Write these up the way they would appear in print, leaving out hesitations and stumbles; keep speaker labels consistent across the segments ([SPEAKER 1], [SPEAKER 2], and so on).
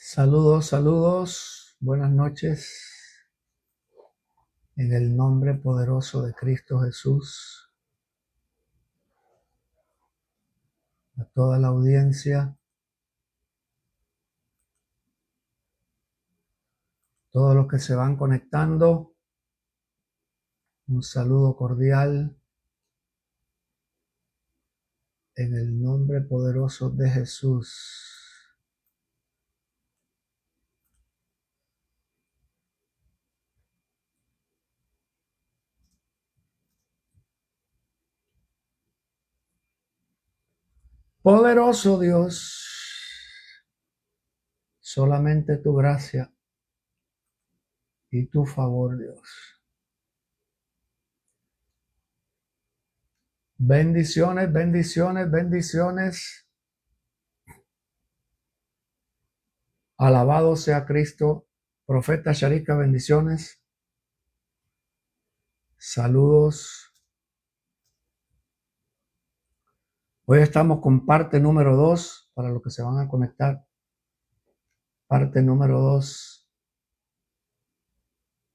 [SPEAKER 1] Saludos, saludos, buenas noches. En el nombre poderoso de Cristo Jesús, a toda la audiencia, todos los que se van conectando, un saludo cordial en el nombre poderoso de Jesús. Poderoso Dios, solamente tu gracia y tu favor, Dios. Bendiciones, bendiciones, bendiciones. Alabado sea Cristo. Profeta Sharika, bendiciones. Saludos. Hoy estamos con parte número 2 para los que se van a conectar. Parte número 2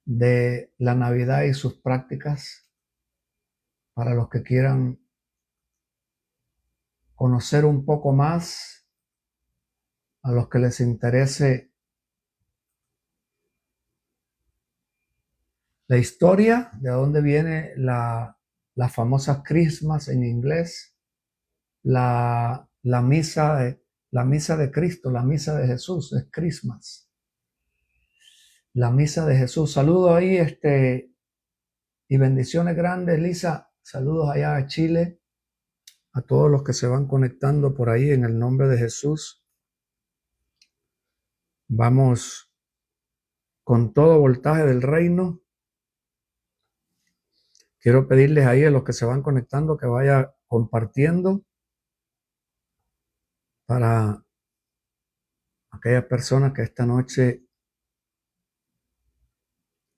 [SPEAKER 1] de la Navidad y sus prácticas. Para los que quieran conocer un poco más, a los que les interese la historia, de dónde viene las famosas Christmas en inglés, la misa de Cristo, la misa de Jesús, es Christmas. La misa de Jesús. Saludos ahí, y bendiciones grandes, Lisa. Saludos allá a Chile, a todos los que se van conectando por ahí en el nombre de Jesús. Vamos con todo voltaje del reino. Quiero pedirles ahí a los que se van conectando que vaya compartiendo para aquellas personas que esta noche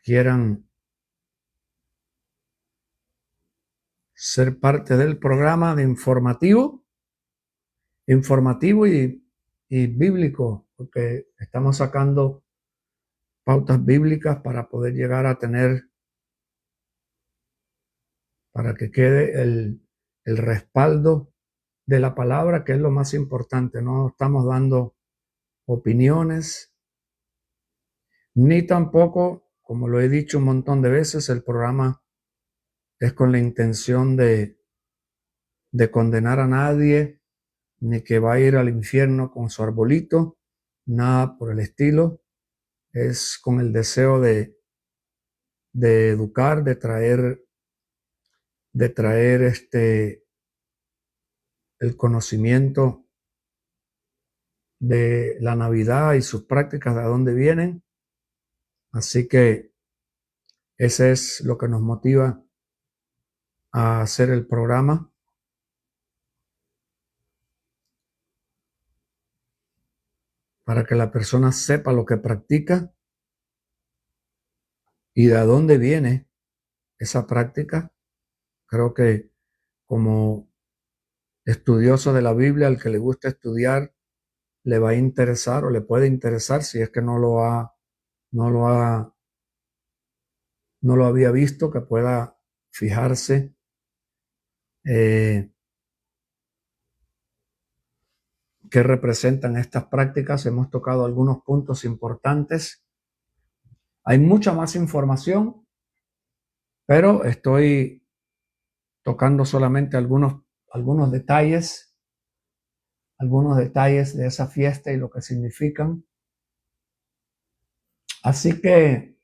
[SPEAKER 1] quieran ser parte del programa de informativo y bíblico, porque estamos sacando pautas bíblicas para poder llegar a tener, para que quede el respaldo de la palabra, que es lo más importante. No estamos dando opiniones, ni tampoco, como lo he dicho un montón de veces, el programa es con la intención de condenar a nadie, ni que va a ir al infierno con su arbolito, nada por el estilo. Es con el deseo de educar, de traer el conocimiento de la Navidad y sus prácticas, de dónde vienen. Así que ese es lo que nos motiva a hacer el programa. Para que la persona sepa lo que practica y de dónde viene esa práctica. Creo que como estudioso de la Biblia, al que le gusta estudiar, le va a interesar o le puede interesar, si es que no lo había visto, que pueda fijarse qué representan estas prácticas. Hemos tocado algunos puntos importantes. Hay mucha más información, pero estoy tocando solamente algunos detalles de esa fiesta y lo que significan. Así que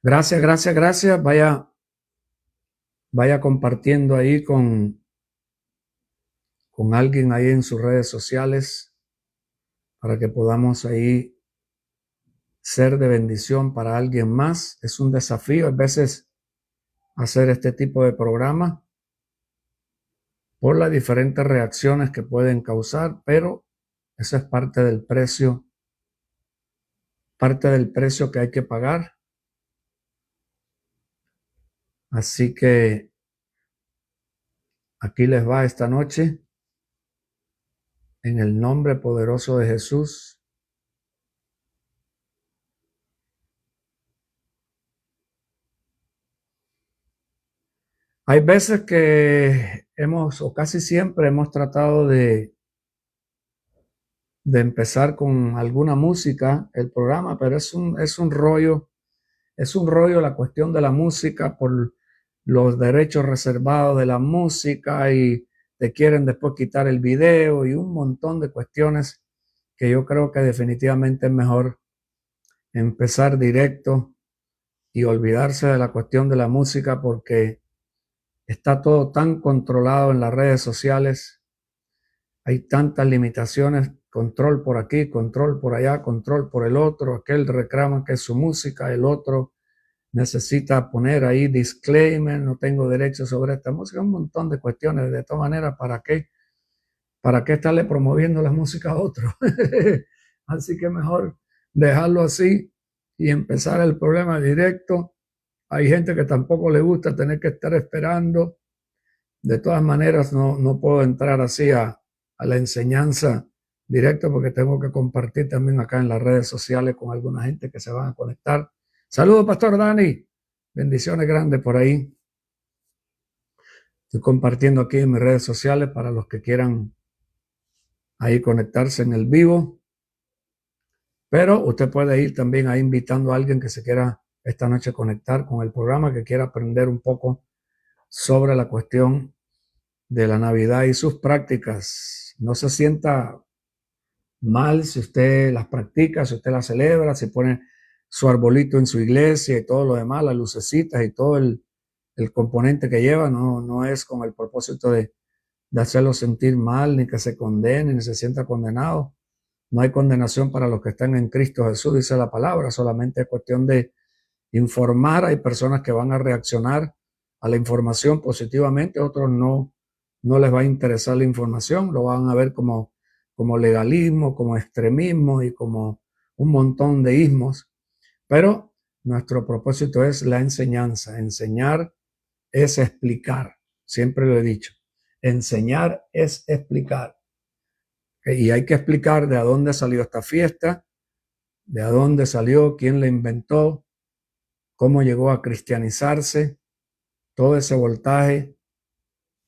[SPEAKER 1] gracias, gracias, gracias. Vaya compartiendo ahí con alguien ahí en sus redes sociales para que podamos ahí ser de bendición para alguien más. Es un desafío a veces hacer este tipo de programa por las diferentes reacciones que pueden causar, pero eso es parte del precio que hay que pagar. Así que aquí les va esta noche, en el nombre poderoso de Jesús, Hay veces que o casi siempre hemos tratado de empezar con alguna música el programa, pero es un rollo la cuestión de la música por los derechos reservados de la música y te quieren después quitar el video y un montón de cuestiones que yo creo que definitivamente es mejor empezar directo y olvidarse de la cuestión de la música porque está todo tan controlado en las redes sociales, hay tantas limitaciones, control por aquí, control por allá, control por el otro, aquel reclama que es su música, el otro necesita poner ahí disclaimer, no tengo derecho sobre esta música, un montón de cuestiones. De todas maneras, ¿para qué? ¿Para qué estarle promoviendo la música a otro? Así que mejor dejarlo así y empezar el programa directo. Hay gente que tampoco le gusta tener que estar esperando. De todas maneras, no puedo entrar así a la enseñanza directa porque tengo que compartir también acá en las redes sociales con alguna gente que se van a conectar. Saludos, Pastor Dani. Bendiciones grandes por ahí. Estoy compartiendo aquí en mis redes sociales para los que quieran ahí conectarse en el vivo. Pero usted puede ir también ahí invitando a alguien que se quiera esta noche conectar con el programa, que quiera aprender un poco sobre la cuestión de la Navidad y sus prácticas. No se sienta mal si usted las practica, si usted las celebra, si pone su arbolito en su iglesia y todo lo demás, las lucecitas y todo el componente que lleva, no es con el propósito de hacerlo sentir mal, ni que se condene, ni se sienta condenado. No hay condenación para los que están en Cristo Jesús, dice la palabra, solamente es cuestión de informar. Hay personas que van a reaccionar a la información positivamente, otros no les va a interesar la información, lo van a ver como legalismo, como extremismo y como un montón de ismos. Pero nuestro propósito es la enseñanza. Enseñar es explicar, siempre lo he dicho. Enseñar es explicar. Y hay que explicar de dónde salió esta fiesta, de dónde salió, quién la inventó, cómo llegó a cristianizarse, todo ese voltaje.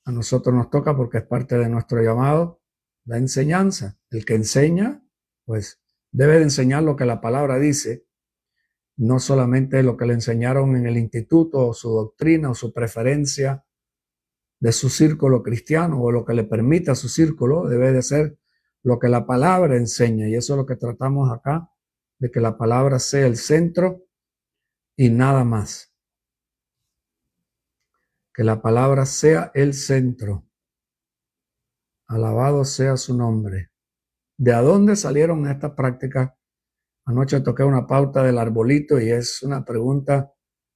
[SPEAKER 1] A nosotros nos toca porque es parte de nuestro llamado, la enseñanza. El que enseña, pues debe de enseñar lo que la palabra dice, no solamente lo que le enseñaron en el instituto o su doctrina o su preferencia de su círculo cristiano o lo que le permita su círculo, debe de ser lo que la palabra enseña. Y eso es lo que tratamos acá, de que la palabra sea el centro y nada más. Que la palabra sea el centro. Alabado sea su nombre. ¿De dónde salieron estas prácticas? Anoche toqué una pauta del arbolito y es una pregunta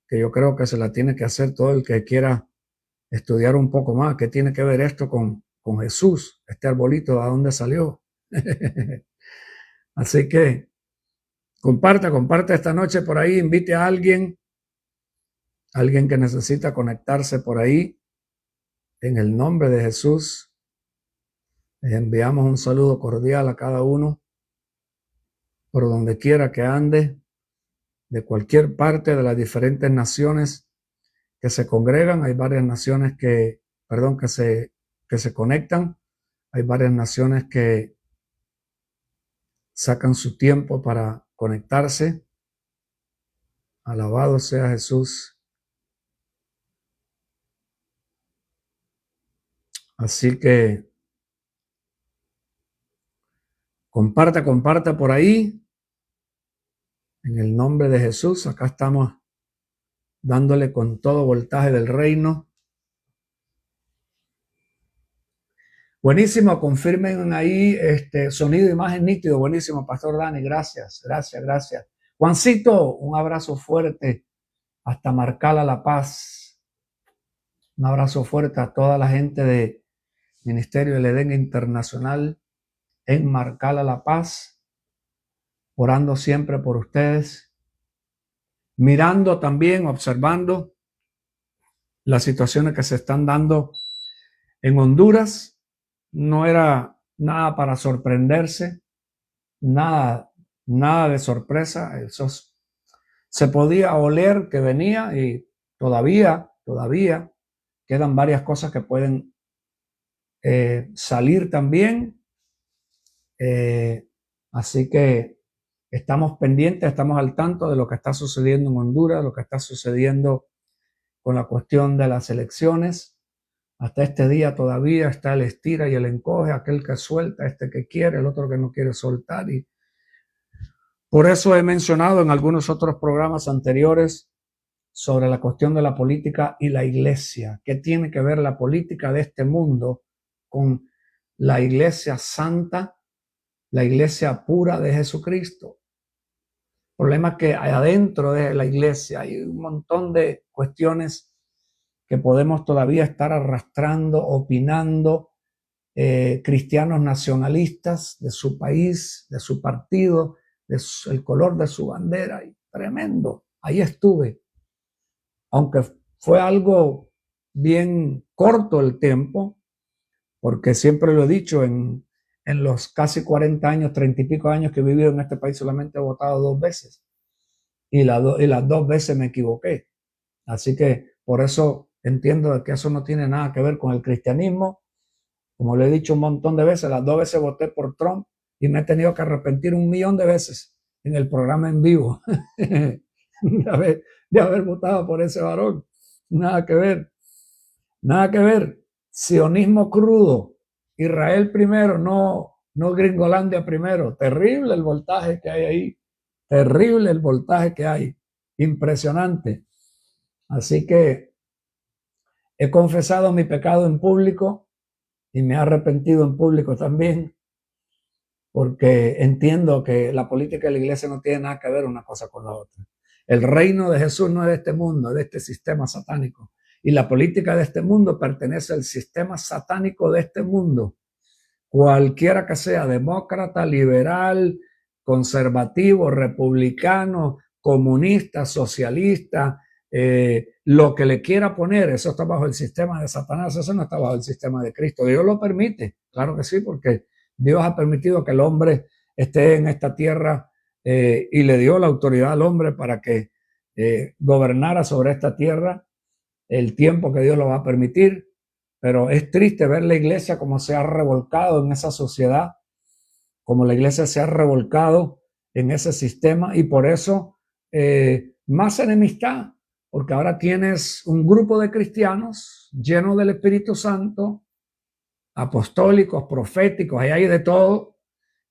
[SPEAKER 1] que yo creo que se la tiene que hacer todo el que quiera estudiar un poco más. ¿Qué tiene que ver esto con Jesús? Este arbolito, ¿de dónde salió? Así que comparte esta noche por ahí, invite a alguien que necesita conectarse por ahí. En el nombre de Jesús, les enviamos un saludo cordial a cada uno, por donde quiera que ande, de cualquier parte de las diferentes naciones que se congregan. Hay varias naciones que se conectan. Hay varias naciones que sacan su tiempo para conectarse. Alabado sea Jesús. Así que comparta por ahí. En el nombre de Jesús, acá estamos dándole con todo voltaje del reino. Buenísimo, confirmen ahí sonido, imagen nítido. Buenísimo, Pastor Dani, gracias. Juancito, un abrazo fuerte hasta Marcala, La Paz. Un abrazo fuerte a toda la gente de Ministerio del Edén Internacional en Marcala, La Paz, orando siempre por ustedes, mirando también, observando las situaciones que se están dando en Honduras. No era nada para sorprenderse, nada de sorpresa. Eso se podía oler que venía y todavía quedan varias cosas que pueden salir también. Así que estamos pendientes, estamos al tanto de lo que está sucediendo en Honduras, lo que está sucediendo con la cuestión de las elecciones. Hasta este día todavía está el estira y el encoge, aquel que suelta, este que quiere, el otro que no quiere soltar. Y por eso he mencionado en algunos otros programas anteriores sobre la cuestión de la política y la iglesia. ¿Qué tiene que ver la política de este mundo con la iglesia santa, la iglesia pura de Jesucristo? El problema es que adentro de la iglesia hay un montón de cuestiones que podemos todavía estar arrastrando, opinando, cristianos nacionalistas de su país, de su partido, el color de su bandera. Y tremendo. Ahí estuve. Aunque fue algo bien corto el tiempo, porque siempre lo he dicho, en los casi 40 años, 30 y pico años que he vivido en este país, solamente he votado 2 veces. Y las 2 veces me equivoqué. Así que por eso entiendo que eso no tiene nada que ver con el cristianismo. Como le he dicho un montón de veces, las 2 veces voté por Trump y me he tenido que arrepentir 1.000.000 de veces en el programa en vivo de haber votado por ese varón. Nada que ver, nada que ver. Sionismo crudo, Israel primero, no Gringolandia primero. Terrible el voltaje que hay ahí, terrible el voltaje que hay, impresionante. Así que he confesado mi pecado en público y me he arrepentido en público también, porque entiendo que la política de la iglesia no tiene nada que ver una cosa con la otra. El reino de Jesús no es de este mundo, es de este sistema satánico. Y la política de este mundo pertenece al sistema satánico de este mundo. Cualquiera que sea, demócrata, liberal, conservativo, republicano, comunista, socialista, lo que le quiera poner, eso está bajo el sistema de Satanás, eso no está bajo el sistema de Cristo. Dios lo permite, claro que sí, porque Dios ha permitido que el hombre esté en esta tierra y le dio la autoridad al hombre para que gobernara sobre esta tierra el tiempo que Dios lo va a permitir. Pero es triste ver la iglesia como se ha revolcado en esa sociedad, como la iglesia se ha revolcado en ese sistema, y por eso más enemistad, porque ahora tienes un grupo de cristianos llenos del Espíritu Santo, apostólicos, proféticos, ahí hay de todo,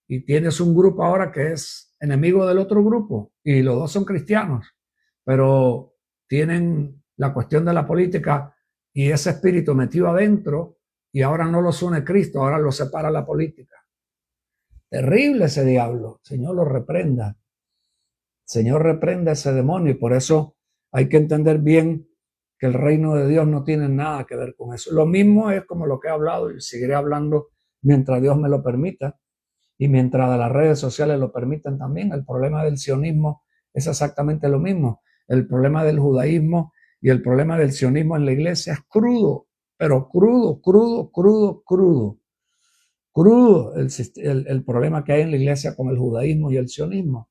[SPEAKER 1] y tienes un grupo ahora que es enemigo del otro grupo, y los dos son cristianos, pero tienen la cuestión de la política y ese espíritu metido adentro, y ahora no los une Cristo, ahora los separa la política. Terrible ese diablo. Señor lo reprenda. Señor reprenda ese demonio, y por eso hay que entender bien que el reino de Dios no tiene nada que ver con eso. Lo mismo es como lo que he hablado y seguiré hablando mientras Dios me lo permita y mientras las redes sociales lo permitan también. El problema del sionismo es exactamente lo mismo. El problema del judaísmo y el problema del sionismo en la iglesia es crudo, pero crudo, crudo, crudo, crudo. Crudo el problema que hay en la iglesia con el judaísmo y el sionismo.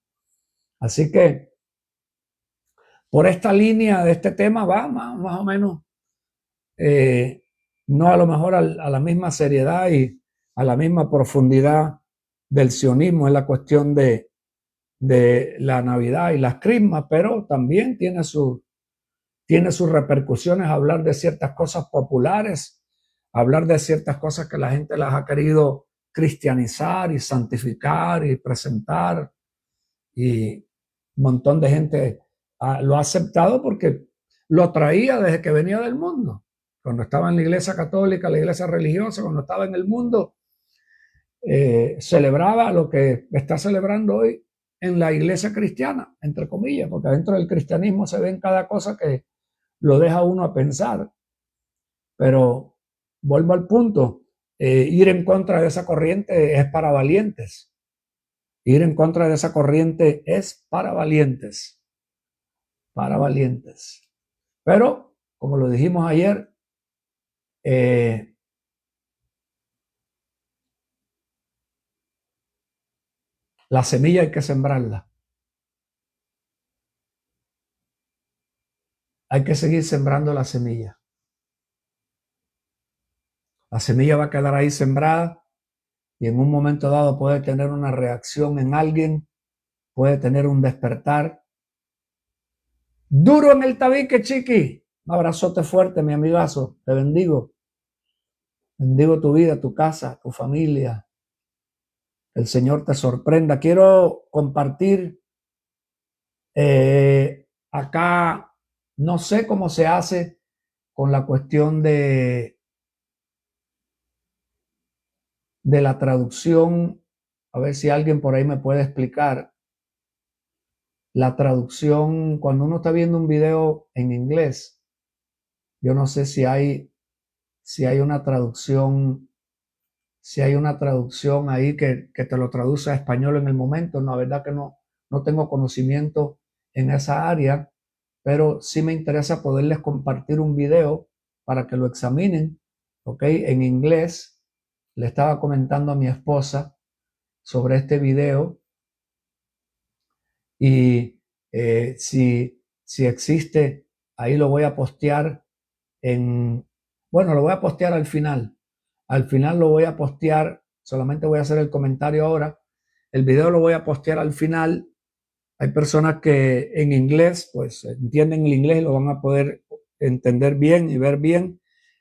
[SPEAKER 1] Así que por esta línea de este tema va más o menos, no a lo mejor a la misma seriedad y a la misma profundidad del sionismo en la cuestión de la Navidad y las crismas, pero también tiene sus repercusiones hablar de ciertas cosas populares, hablar de ciertas cosas que la gente las ha querido cristianizar y santificar y presentar, y un montón de gente lo ha aceptado porque lo traía desde que venía del mundo. Cuando estaba en la iglesia católica, la iglesia religiosa, cuando estaba en el mundo, celebraba lo que está celebrando hoy en la iglesia cristiana, entre comillas, porque dentro del cristianismo se ven cada cosa que lo deja uno a pensar. Pero vuelvo al punto, ir en contra de esa corriente es para valientes. Ir en contra de esa corriente es para valientes. Para valientes. Pero, como lo dijimos ayer, la semilla hay que sembrarla. Hay que seguir sembrando la semilla. La semilla va a quedar ahí sembrada y en un momento dado puede tener una reacción en alguien, puede tener un despertar. Duro en el tabique, chiqui. Un abrazote fuerte, mi amigazo. Te bendigo. Bendigo tu vida, tu casa, tu familia. El Señor te sorprenda. Quiero compartir acá, no sé cómo se hace con la cuestión de la traducción. A ver si alguien por ahí me puede explicar. La traducción, cuando uno está viendo un video en inglés, yo no sé si hay una traducción, si hay una traducción ahí que te lo traduce a español en el momento. No, la verdad que no tengo conocimiento en esa área, pero sí me interesa poderles compartir un video para que lo examinen, ¿ok? En inglés. Le estaba comentando a mi esposa sobre este video y si existe, ahí lo voy a postear bueno, lo voy a postear al final. Al final lo voy a postear, solamente voy a hacer el comentario ahora. El video lo voy a postear al final. Hay personas que en inglés, pues entienden el inglés y lo van a poder entender bien y ver bien.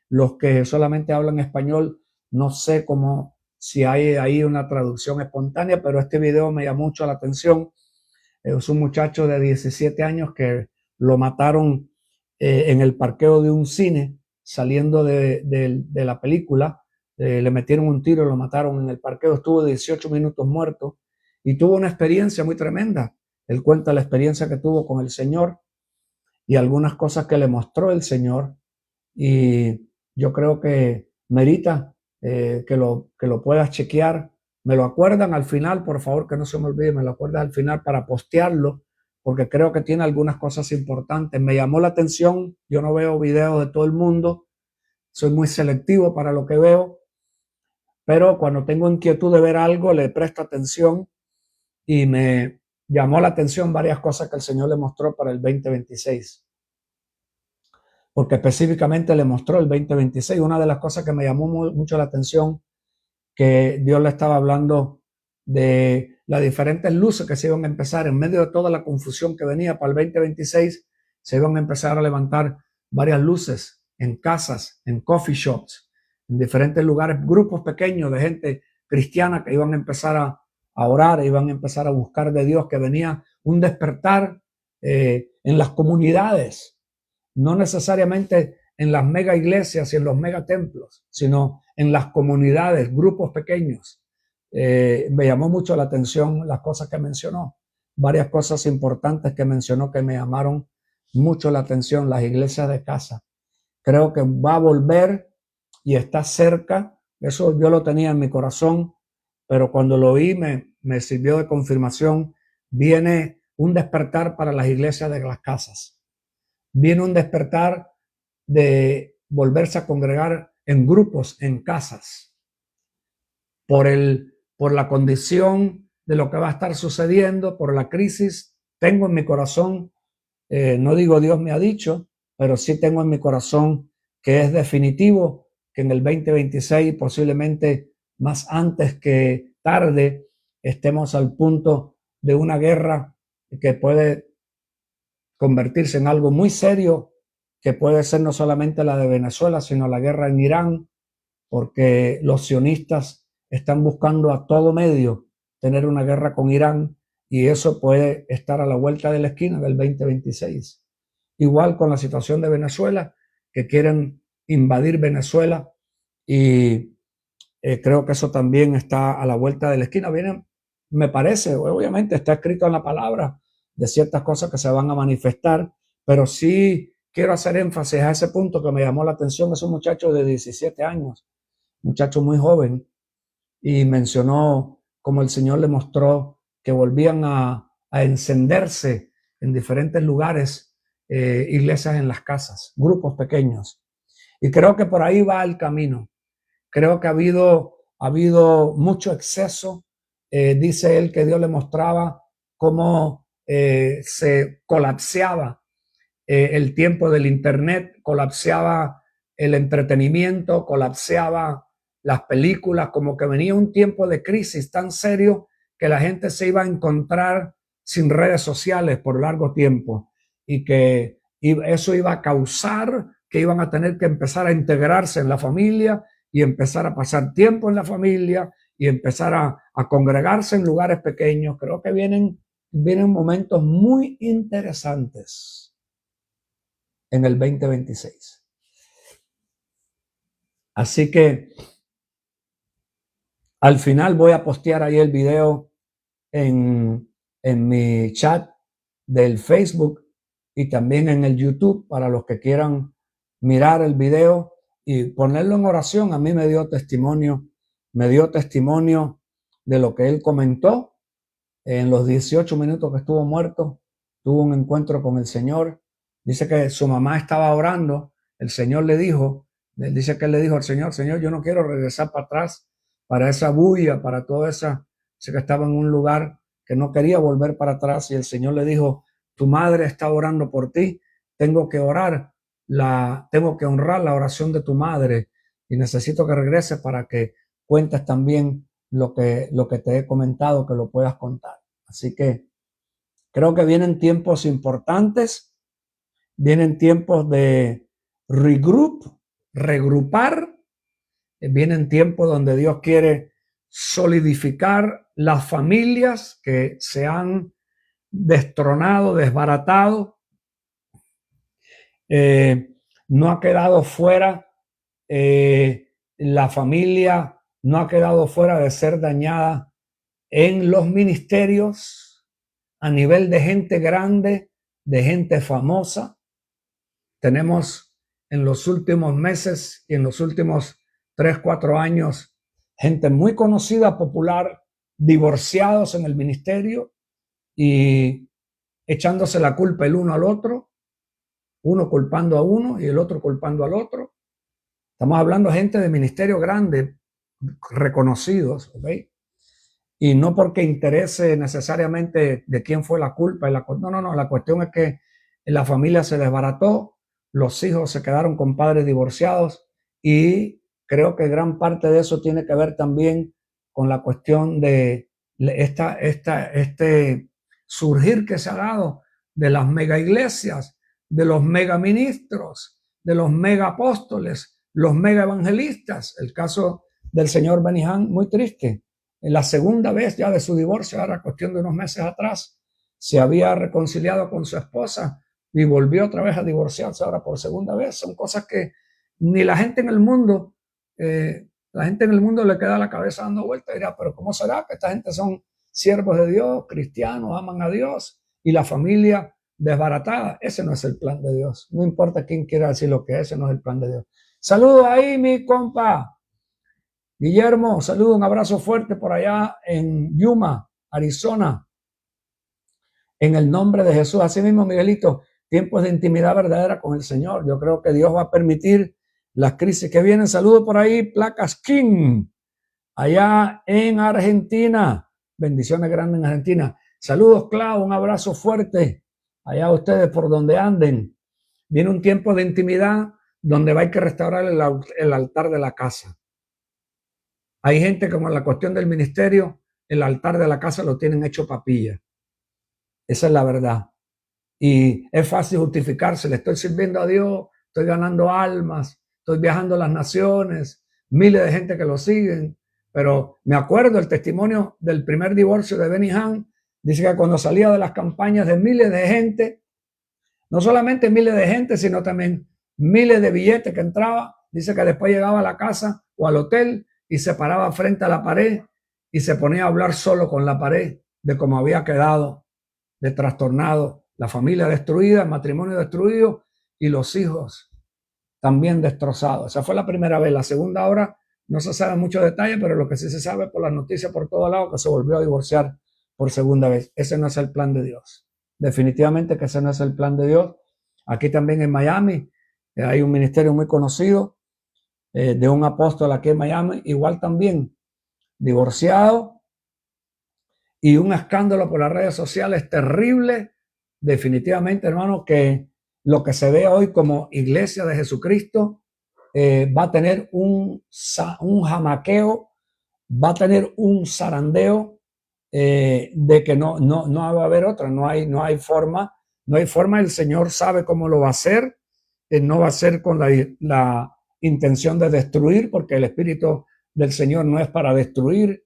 [SPEAKER 1] Los que solamente hablan español, no sé cómo, si hay ahí una traducción espontánea, pero este video me llamó mucho la atención. Es un muchacho de 17 años que lo mataron en el parqueo de un cine, saliendo de la película. Le metieron un tiro y lo mataron en el parqueo. Estuvo 18 minutos muerto y tuvo una experiencia muy tremenda. Él cuenta la experiencia que tuvo con el Señor y algunas cosas que le mostró el Señor. Y yo creo que merita que lo puedas chequear. Me lo acuerdan al final, por favor, que no se me olvide, me lo acuerdan al final para postearlo, porque creo que tiene algunas cosas importantes. Me llamó la atención, yo no veo videos de todo el mundo, soy muy selectivo para lo que veo, pero cuando tengo inquietud de ver algo, le presto atención y me llamó la atención varias cosas que el Señor le mostró para el 2026. Porque específicamente le mostró el 2026. Una de las cosas que me llamó mucho la atención, que Dios le estaba hablando de las diferentes luces que se iban a empezar en medio de toda la confusión que venía para el 2026, se iban a empezar a levantar varias luces en casas, en coffee shops, en diferentes lugares, grupos pequeños de gente cristiana que iban a empezar a orar, iban a empezar a buscar de Dios, que venía un despertar en las comunidades, no necesariamente en las mega iglesias y en los mega templos, sino en las comunidades, grupos pequeños. Me llamó mucho la atención las cosas que mencionó, varias cosas importantes que mencionó que me llamaron mucho la atención. Las iglesias de casa, creo que va a volver y está cerca. Eso yo lo tenía en mi corazón, pero cuando lo oí me sirvió de confirmación. Viene un despertar para las iglesias de las casas. Viene un despertar de volverse a congregar en grupos, en casas, por la condición de lo que va a estar sucediendo, por la crisis. Tengo en mi corazón, no digo Dios me ha dicho, pero sí tengo en mi corazón que es definitivo que en el 2026, posiblemente más antes que tarde, estemos al punto de una guerra que puede convertirse en algo muy serio, que puede ser no solamente la de Venezuela, sino la guerra en Irán, porque los sionistas están buscando a todo medio tener una guerra con Irán y eso puede estar a la vuelta de la esquina del 2026. Igual con la situación de Venezuela, que quieren invadir Venezuela y creo que eso también está a la vuelta de la esquina. Vienen, me parece, obviamente está escrito en la palabra de ciertas cosas que se van a manifestar, pero sí quiero hacer énfasis a ese punto que me llamó la atención. Es un muchacho de 17 años, muchacho muy joven, y mencionó cómo el Señor le mostró que volvían a encenderse en diferentes lugares, iglesias en las casas, grupos pequeños. Y creo que por ahí va el camino. Creo que ha habido mucho exceso. Dice él que Dios le mostraba cómo se colapseaba el tiempo del internet, colapseaba el entretenimiento, colapseaba las películas, como que venía un tiempo de crisis tan serio que la gente se iba a encontrar sin redes sociales por largo tiempo y que eso iba a causar que iban a tener que empezar a integrarse en la familia y empezar a pasar tiempo en la familia y empezar a congregarse en lugares pequeños. Creo que vienen momentos muy interesantes en el 2026. Así que al final voy a postear ahí el video en mi chat del Facebook y también en el YouTube para los que quieran mirar el video y ponerlo en oración. A mí me dio testimonio de lo que él comentó en los 18 minutos que estuvo muerto. Tuvo un encuentro con el Señor. Dice que su mamá estaba orando. El Señor le dijo, dice que él le dijo al Señor, Señor, yo no quiero regresar para atrás, para esa bulla, para toda esa. Dice que estaba en un lugar que no quería volver para atrás y el Señor le dijo, tu madre está orando por ti, tengo que honrar la oración de tu madre y necesito que regreses para que cuentes también lo que te he comentado, que lo puedas contar. Así que creo que vienen tiempos importantes, vienen tiempos de regrupar, vienen tiempos donde Dios quiere solidificar las familias que se han destronado, desbaratado. No ha quedado fuera la familia, no ha quedado fuera de ser dañada en los ministerios a nivel de gente grande, de gente famosa. Tenemos en los últimos meses y en los últimos 3-4 años gente muy conocida, popular, divorciados en el ministerio y echándose la culpa el uno al otro, uno culpando a uno y el otro culpando al otro. Estamos hablando de gente de ministerio grande, reconocidos, ¿ok? Y no porque interese necesariamente de quién fue la culpa. No. La cuestión es que la familia se desbarató, los hijos se quedaron con padres divorciados y creo que gran parte de eso tiene que ver también con la cuestión de este surgir que se ha dado de las mega iglesias, de los mega ministros, de los mega apóstoles, los mega evangelistas. El caso del señor Benny Hinn, muy triste. En la segunda vez ya de su divorcio, ahora cuestión de unos meses atrás, se había reconciliado con su esposa y volvió otra vez a divorciarse ahora por segunda vez. Son cosas que ni la gente en el mundo, le queda la cabeza dando vueltas y dirá, pero ¿cómo será que esta gente son siervos de Dios, cristianos, aman a Dios y la familia desbaratada? Ese no es el plan de Dios. No importa quién quiera decir lo que es, ese no es el plan de Dios. Saludos ahí, mi compa Guillermo, saludo, un abrazo fuerte por allá en Yuma, Arizona. En el nombre de Jesús. Así mismo, Miguelito, tiempos de intimidad verdadera con el Señor. Yo creo que Dios va a permitir las crisis que vienen. Saludo por ahí, Placas King, allá en Argentina. Bendiciones grandes en Argentina. Saludos, Clau, un abrazo fuerte. Allá ustedes por donde anden. Viene un tiempo de intimidad donde va a que restaurar el altar de la casa. Hay gente que con la cuestión del ministerio, el altar de la casa lo tienen hecho papilla. Esa es la verdad. Y es fácil justificarse. Le estoy sirviendo a Dios, estoy ganando almas, estoy viajando a las naciones, miles de gente que lo siguen. Pero me acuerdo el testimonio del primer divorcio de Benny Hinn. Dice que cuando salía de las campañas de miles de gente, no solamente miles de gente, sino también miles de billetes que entraba. Dice que después llegaba a la casa o al hotel y se paraba frente a la pared y se ponía a hablar solo con la pared de cómo había quedado de trastornado, la familia destruida, el matrimonio destruido y los hijos también destrozados. Esa fue la primera vez. La segunda hora no se sabe mucho detalle, pero lo que sí se sabe por las noticias por todos lados, que se volvió a divorciar por segunda vez. Ese no es el plan de Dios. Definitivamente que ese no es el plan de Dios. Aquí también en Miami hay un ministerio muy conocido de un apóstol aquí en Miami, igual también divorciado y un escándalo por las redes sociales terrible. Definitivamente, hermano, que lo que se ve hoy como iglesia de Jesucristo va a tener un jamaqueo, va a tener un zarandeo de que no va a haber otra, no hay forma, el Señor sabe cómo lo va a hacer, no va a ser con la intención de destruir, porque el Espíritu del Señor no es para destruir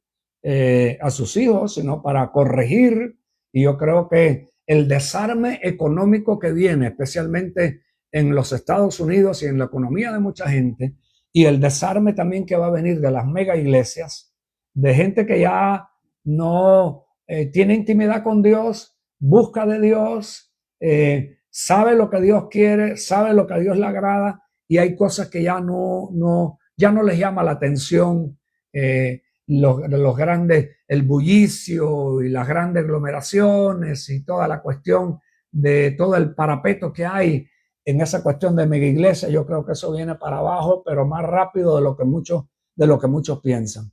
[SPEAKER 1] a sus hijos, sino para corregir. Y yo creo que el desarme económico que viene, especialmente en los Estados Unidos y en la economía de mucha gente, y el desarme también que va a venir de las mega iglesias, de gente que ya no tiene intimidad con Dios, busca de Dios, sabe lo que Dios quiere, sabe lo que a Dios le agrada, y hay cosas que ya no les llama la atención, los grandes, el bullicio y las grandes aglomeraciones y toda la cuestión de todo el parapeto que hay en esa cuestión de mega iglesia. Yo creo que eso viene para abajo, pero más rápido de lo que muchos piensan.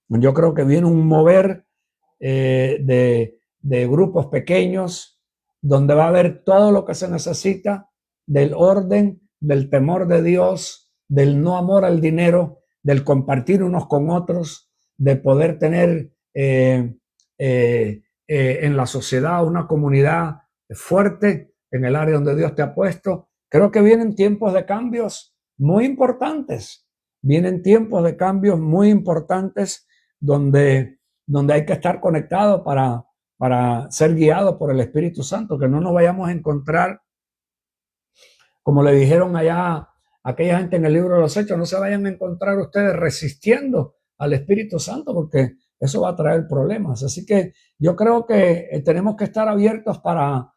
[SPEAKER 1] Yo creo que viene un mover de grupos pequeños donde va a haber todo lo que se necesita del orden, del temor de Dios, del no amor al dinero, del compartir unos con otros, de poder tener en la sociedad una comunidad fuerte en el área donde Dios te ha puesto. Creo que vienen tiempos de cambios muy importantes. Vienen tiempos de cambios muy importantes donde hay que estar conectados para ser guiados por el Espíritu Santo, que no nos vayamos a encontrar, como le dijeron allá a aquella gente en el libro de los Hechos, no se vayan a encontrar ustedes resistiendo al Espíritu Santo, porque eso va a traer problemas. Así que yo creo que tenemos que estar abiertos para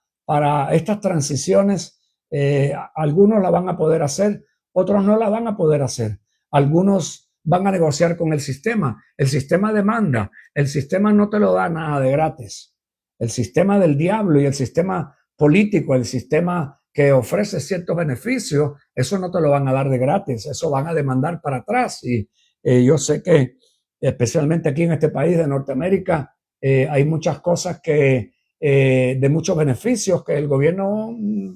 [SPEAKER 1] estas transiciones. Algunos la van a poder hacer, otros no la van a poder hacer. Algunos van a negociar con el sistema. El sistema demanda. El sistema no te lo da nada de gratis. El sistema del diablo y el sistema político, el sistema que ofrece ciertos beneficios, eso no te lo van a dar de gratis, eso van a demandar para atrás. Y yo sé que especialmente aquí en este país de Norteamérica hay muchas cosas que de muchos beneficios que el gobierno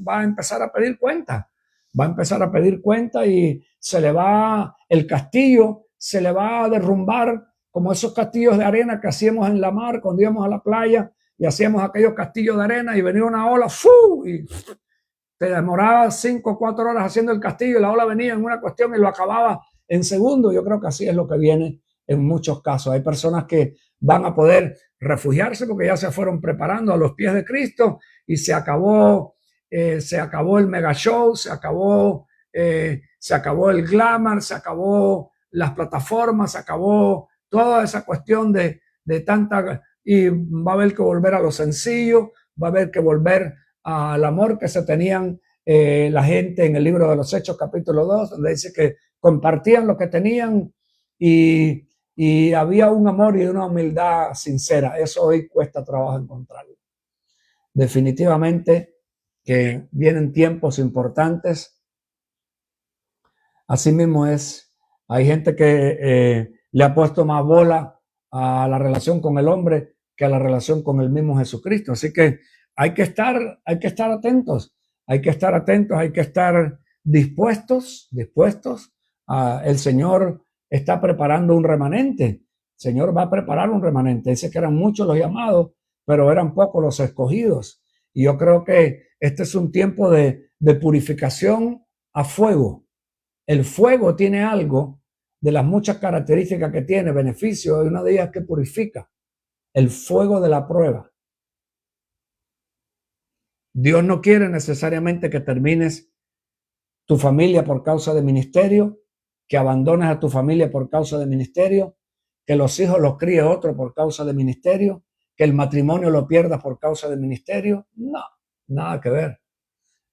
[SPEAKER 1] va a empezar a pedir cuenta. Va a empezar a pedir cuenta y el castillo se le va a derrumbar como esos castillos de arena que hacíamos en la mar cuando íbamos a la playa y hacíamos aquellos castillos de arena y venía una ola, ¡fu! Y te demoraba 5 o 4 horas haciendo el castillo y la ola venía en una cuestión y lo acababa en segundos. Yo creo que así es lo que viene en muchos casos. Hay personas que van a poder refugiarse porque ya se fueron preparando a los pies de Cristo y se acabó el mega show, se acabó el glamour, se acabó las plataformas, se acabó toda esa cuestión de tanta, y va a haber que volver a lo sencillo, va a haber que volver al amor que se tenían la gente en el libro de los Hechos capítulo 2, donde dice que compartían lo que tenían y había un amor y una humildad sincera. Eso hoy cuesta trabajo encontrarlo. Definitivamente que vienen tiempos importantes. Así mismo es. Hay gente que le ha puesto más bola a la relación con el hombre que a la relación con el mismo Jesucristo. Así que hay que estar atentos, hay que estar dispuestos. El Señor está preparando un remanente. El Señor va a preparar un remanente. Dice que eran muchos los llamados, pero eran pocos los escogidos. Y yo creo que este es un tiempo de purificación a fuego. El fuego tiene algo de las muchas características que tiene, beneficios, y una de ellas que purifica. El fuego de la prueba. Dios no quiere necesariamente que termines tu familia por causa de ministerio, que abandones a tu familia por causa de ministerio, que los hijos los críe otro por causa de ministerio, que el matrimonio lo pierdas por causa de ministerio. No, nada que ver.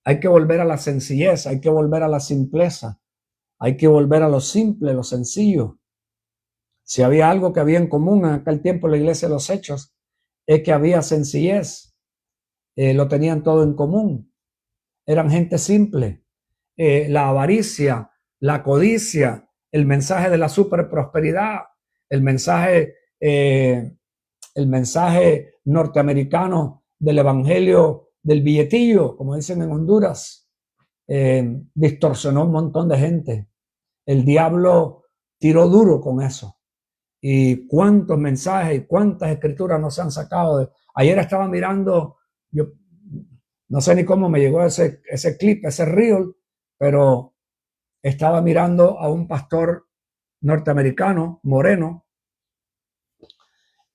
[SPEAKER 1] Hay que volver a la sencillez, hay que volver a la simpleza, hay que volver a lo simple, lo sencillo. Si había algo que había en común en aquel tiempo en la iglesia de los Hechos, es que había sencillez. Lo tenían todo en común. Eran gente simple. La avaricia, la codicia, el mensaje de la superprosperidad, el mensaje norteamericano del evangelio del billetillo, como dicen en Honduras. distorsionó un montón de gente. El diablo tiró duro con eso. Y cuántos mensajes y cuántas escrituras nos han sacado. Ayer estaba mirando, yo no sé ni cómo me llegó ese clip, ese reel, pero estaba mirando a un pastor norteamericano, moreno,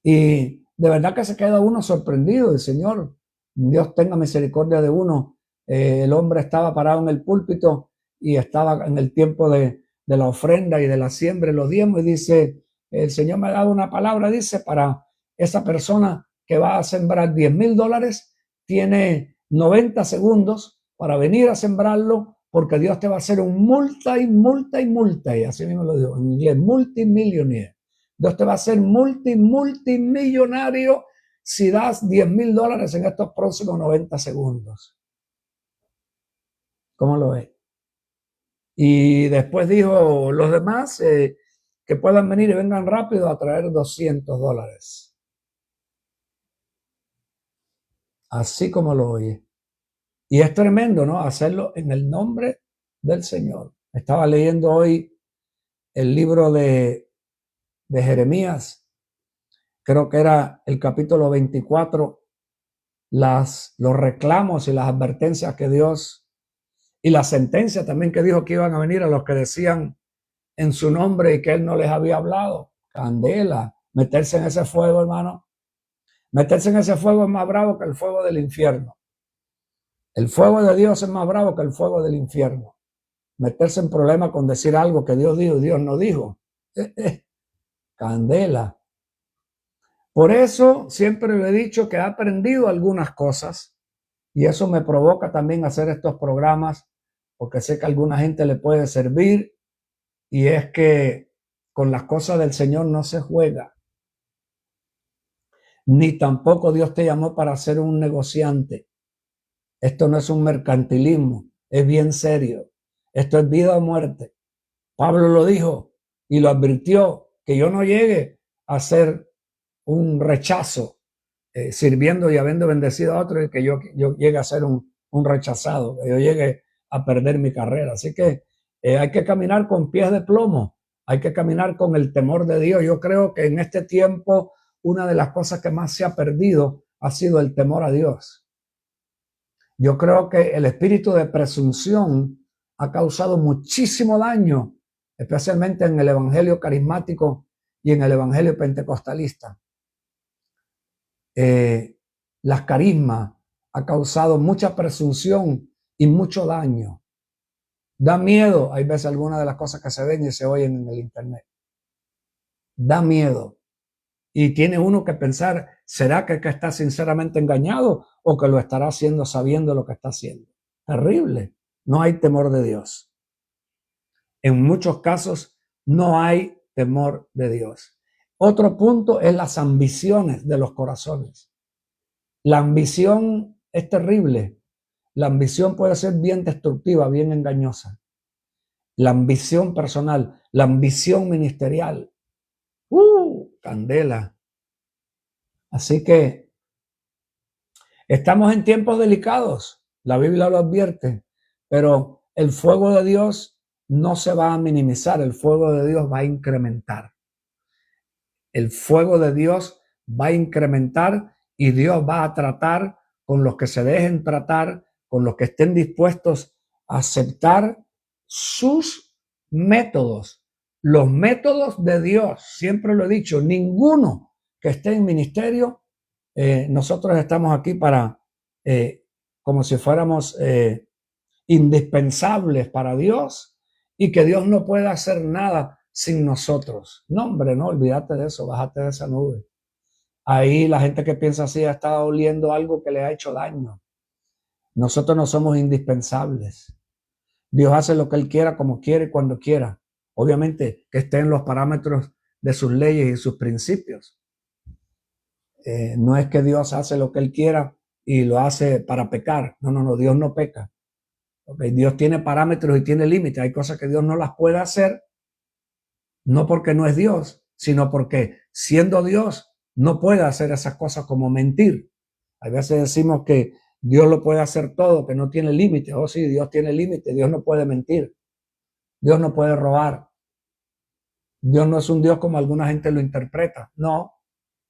[SPEAKER 1] y de verdad que se queda uno sorprendido. El Señor, Dios tenga misericordia de uno. El hombre estaba parado en el púlpito y estaba en el tiempo de la ofrenda y de la siembra y los diezmos, y dice, el Señor me ha dado una palabra, dice, para esa persona que va a sembrar $10,000, tiene 90 segundos para venir a sembrarlo, porque Dios te va a hacer un multa y multa y multa, y así mismo lo digo en inglés, multimillionaire. Dios te va a hacer multimillonario si das $10,000 en estos próximos 90 segundos. ¿Cómo lo ves? Y después dijo, los demás que puedan venir y vengan rápido a traer $200. Así como lo oye. Y es tremendo, ¿no? Hacerlo en el nombre del Señor. Estaba leyendo hoy el libro de Jeremías. Creo que era el capítulo 24, los reclamos y las advertencias que Dios, y la sentencia también que dijo que iban a venir a los que decían en su nombre y que Él no les había hablado. Candela, meterse en ese fuego, hermano. Meterse en ese fuego es más bravo que el fuego del infierno. El fuego de Dios es más bravo que el fuego del infierno. Meterse en problemas con decir algo que Dios dijo y Dios no dijo. Candela. Por eso siempre le he dicho que he aprendido algunas cosas, y eso me provoca también hacer estos programas, porque sé que a alguna gente le puede servir, y es que con las cosas del Señor no se juega. Ni tampoco Dios te llamó para ser un negociante. Esto no es un mercantilismo, es bien serio. Esto es vida o muerte. Pablo lo dijo y lo advirtió, que yo no llegue a ser un rechazo, sirviendo y habiendo bendecido a otros, y que yo llegue a ser un rechazado, que yo llegue a perder mi carrera. Así que hay que caminar con pies de plomo, hay que caminar con el temor de Dios. Yo creo que en este tiempo una de las cosas que más se ha perdido ha sido el temor a Dios. Yo creo que el espíritu de presunción ha causado muchísimo daño, especialmente en el evangelio carismático y en el evangelio pentecostalista. Las carismas ha causado mucha presunción y mucho daño. Da miedo, hay veces algunas de las cosas que se ven y se oyen en el internet. Da miedo. Y tiene uno que pensar, ¿será que está sinceramente engañado o que lo estará haciendo sabiendo lo que está haciendo? Terrible. No hay temor de Dios. En muchos casos no hay temor de Dios. Otro punto es las ambiciones de los corazones. La ambición es terrible. La ambición puede ser bien destructiva, bien engañosa. La ambición personal, la ambición ministerial. Candela. Así que estamos en tiempos delicados. La Biblia lo advierte. Pero el fuego de Dios no se va a minimizar. El fuego de Dios va a incrementar. El fuego de Dios va a incrementar y Dios va a tratar con los que se dejen tratar, con los que estén dispuestos a aceptar sus métodos, los métodos de Dios. Siempre lo he dicho, ninguno que esté en ministerio, nosotros estamos aquí para, como si fuéramos indispensables para Dios, y que Dios no pueda hacer nada sin nosotros. No, hombre, no, olvídate de eso, bájate de esa nube. Ahí la gente que piensa así está oliendo algo que le ha hecho daño. Nosotros no somos indispensables. Dios hace lo que Él quiera, como quiere y cuando quiera. Obviamente que esté en los parámetros de sus leyes y sus principios. No es que Dios hace lo que Él quiera y lo hace para pecar. No, Dios no peca. Okay, Dios tiene parámetros y tiene límites. Hay cosas que Dios no las puede hacer, no porque no es Dios, sino porque siendo Dios no puede hacer esas cosas, como mentir. A veces decimos que Dios lo puede hacer todo, que no tiene límites. Oh, sí, Dios tiene límites. Dios no puede mentir. Dios no puede robar. Dios no es un Dios como alguna gente lo interpreta. No,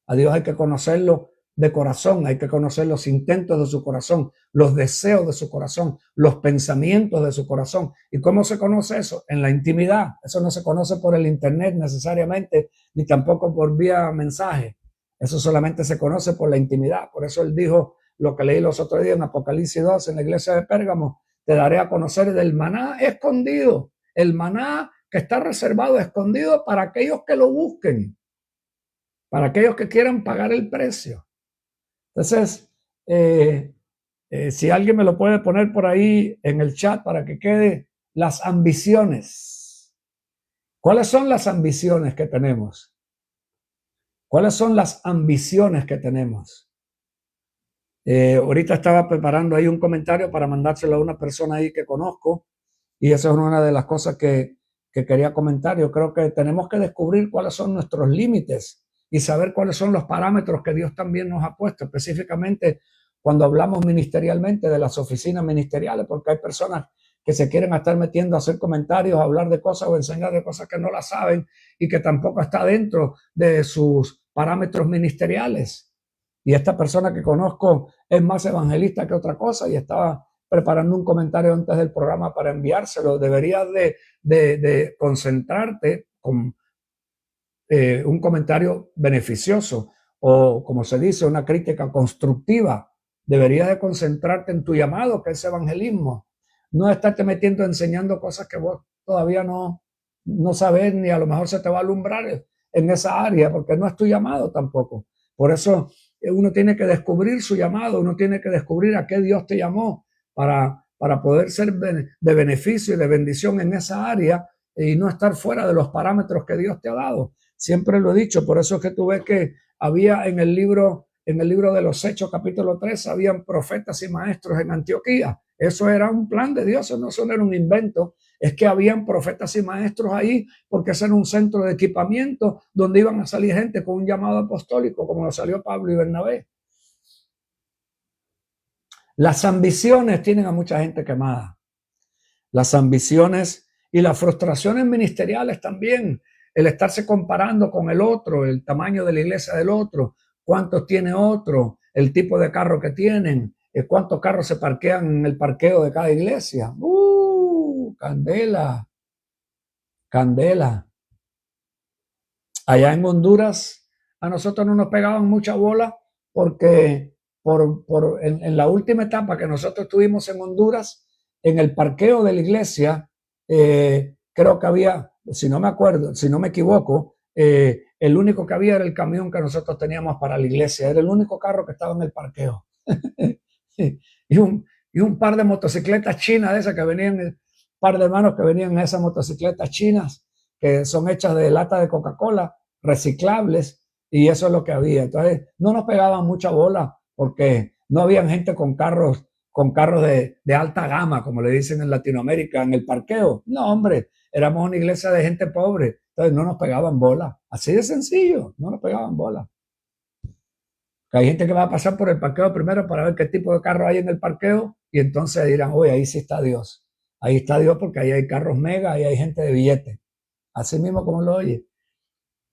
[SPEAKER 1] a Dios hay que conocerlo de corazón, hay que conocer los intentos de su corazón, los deseos de su corazón, los pensamientos de su corazón. ¿Y cómo se conoce eso? En la intimidad. Eso no se conoce por el internet necesariamente, ni tampoco por vía mensaje. Eso solamente se conoce por la intimidad. Por eso él dijo lo que leí los otros días en Apocalipsis 2 en la iglesia de Pérgamo: te daré a conocer del maná escondido, el maná que está reservado, escondido para aquellos que lo busquen, para aquellos que quieran pagar el precio. Entonces, si alguien me lo puede poner por ahí en el chat para que quede, las ambiciones. ¿Cuáles son las ambiciones que tenemos? ¿Cuáles son las ambiciones que tenemos? Ahorita estaba preparando ahí un comentario para mandárselo a una persona ahí que conozco, y esa es una de las cosas que quería comentar. Yo creo que tenemos que descubrir cuáles son nuestros límites y saber cuáles son los parámetros que Dios también nos ha puesto, específicamente cuando hablamos ministerialmente de las oficinas ministeriales, porque hay personas que se quieren estar metiendo a hacer comentarios, a hablar de cosas o enseñar de cosas que no las saben y que tampoco está dentro de sus parámetros ministeriales. Y esta persona que conozco es más evangelista que otra cosa y estaba preparando un comentario antes del programa para enviárselo. Deberías de concentrarte con un comentario beneficioso o, como se dice, una crítica constructiva. Deberías de concentrarte en tu llamado, que es evangelismo. No estarte metiendo enseñando cosas que vos todavía no sabes, ni a lo mejor se te va a alumbrar en esa área, porque no es tu llamado tampoco. Por eso uno tiene que descubrir su llamado, uno tiene que descubrir a qué Dios te llamó para poder ser de beneficio y de bendición en esa área y no estar fuera de los parámetros que Dios te ha dado. Siempre lo he dicho, por eso es que tú ves que había en el libro de los Hechos, capítulo 3, habían profetas y maestros en Antioquía. Eso era un plan de Dios, eso no era un invento. Es que habían profetas y maestros ahí, porque ese era un centro de equipamiento donde iban a salir gente con un llamado apostólico, como lo salió Pablo y Bernabé. Las ambiciones tienen a mucha gente quemada. Las ambiciones y las frustraciones ministeriales también. El estarse comparando con el otro, el tamaño de la iglesia del otro, cuántos tiene otro, el tipo de carro que tienen, cuántos carros se parquean en el parqueo de cada iglesia. Candela, candela. Allá en Honduras a nosotros no nos pegaban mucha bola porque en la última etapa que nosotros estuvimos en Honduras, en el parqueo de la iglesia, creo que había, si no me acuerdo, si no me equivoco, el único que había era el camión que nosotros teníamos para la iglesia, era el único carro que estaba en el parqueo. y un par de motocicletas chinas de esas que venían, un par de hermanos que venían en esas motocicletas chinas que son hechas de lata de Coca-Cola, reciclables, y eso es lo que había. Entonces no nos pegaban mucha bola porque no había gente con carros de alta gama, como le dicen en Latinoamérica, en el parqueo. No, hombre, éramos una iglesia de gente pobre, entonces no nos pegaban bola. Así de sencillo, no nos pegaban bola. Que hay gente que va a pasar por el parqueo primero para ver qué tipo de carro hay en el parqueo y entonces dirán, oye, ahí sí está Dios. Ahí está Dios porque ahí hay carros mega, ahí hay gente de billete. Así mismo como lo oye.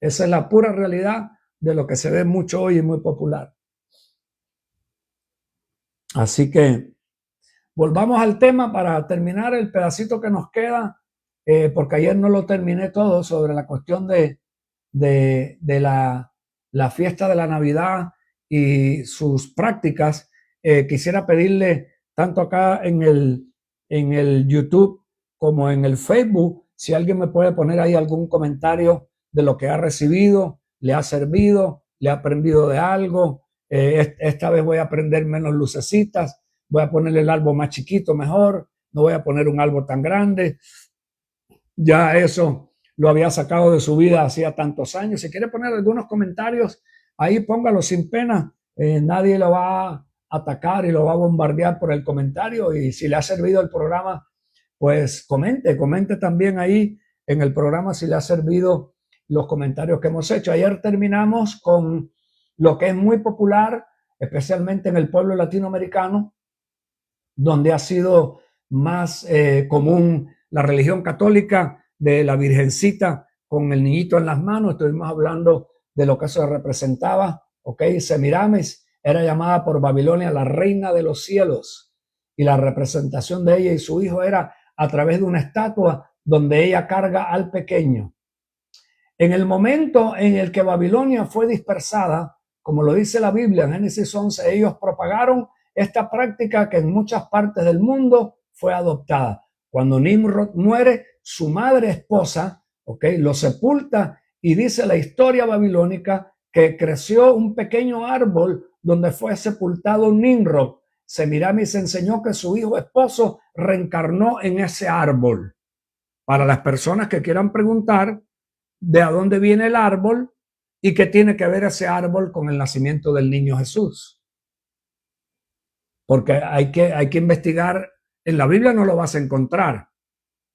[SPEAKER 1] Esa es la pura realidad de lo que se ve mucho hoy y muy popular. Así que volvamos al tema para terminar el pedacito que nos queda, porque ayer no lo terminé todo, sobre la cuestión de la fiesta de la Navidad y sus prácticas. Quisiera pedirle, tanto acá en el YouTube como en el Facebook, si alguien me puede poner ahí algún comentario de lo que ha recibido, le ha servido, le ha aprendido de algo. Esta vez voy a aprender menos lucecitas, voy a ponerle el árbol más chiquito mejor, no voy a poner un árbol tan grande. Ya eso lo había sacado de su vida hacía tantos años. Si quiere poner algunos comentarios, ahí póngalo sin pena. Nadie lo va a atacar y lo va a bombardear por el comentario. Y si le ha servido el programa, pues comente también ahí en el programa si le ha servido los comentarios que hemos hecho. Ayer terminamos con lo que es muy popular, especialmente en el pueblo latinoamericano, donde ha sido más común la religión católica de la Virgencita con el niñito en las manos. Estuvimos hablando de lo que eso representaba. Semiramis era llamada por Babilonia la reina de los cielos, y la representación de ella y su hijo era a través de una estatua donde ella carga al pequeño. En el momento en el que Babilonia fue dispersada, como lo dice la Biblia en Génesis 11, ellos propagaron esta práctica que en muchas partes del mundo fue adoptada. Cuando Nimrod muere, su madre esposa, lo sepulta, y dice la historia babilónica que creció un pequeño árbol donde fue sepultado Nimrod. Semiramis enseñó que su hijo esposo reencarnó en ese árbol. Para las personas que quieran preguntar de a dónde viene el árbol y qué tiene que ver ese árbol con el nacimiento del niño Jesús. Porque hay que investigar. En la Biblia no lo vas a encontrar.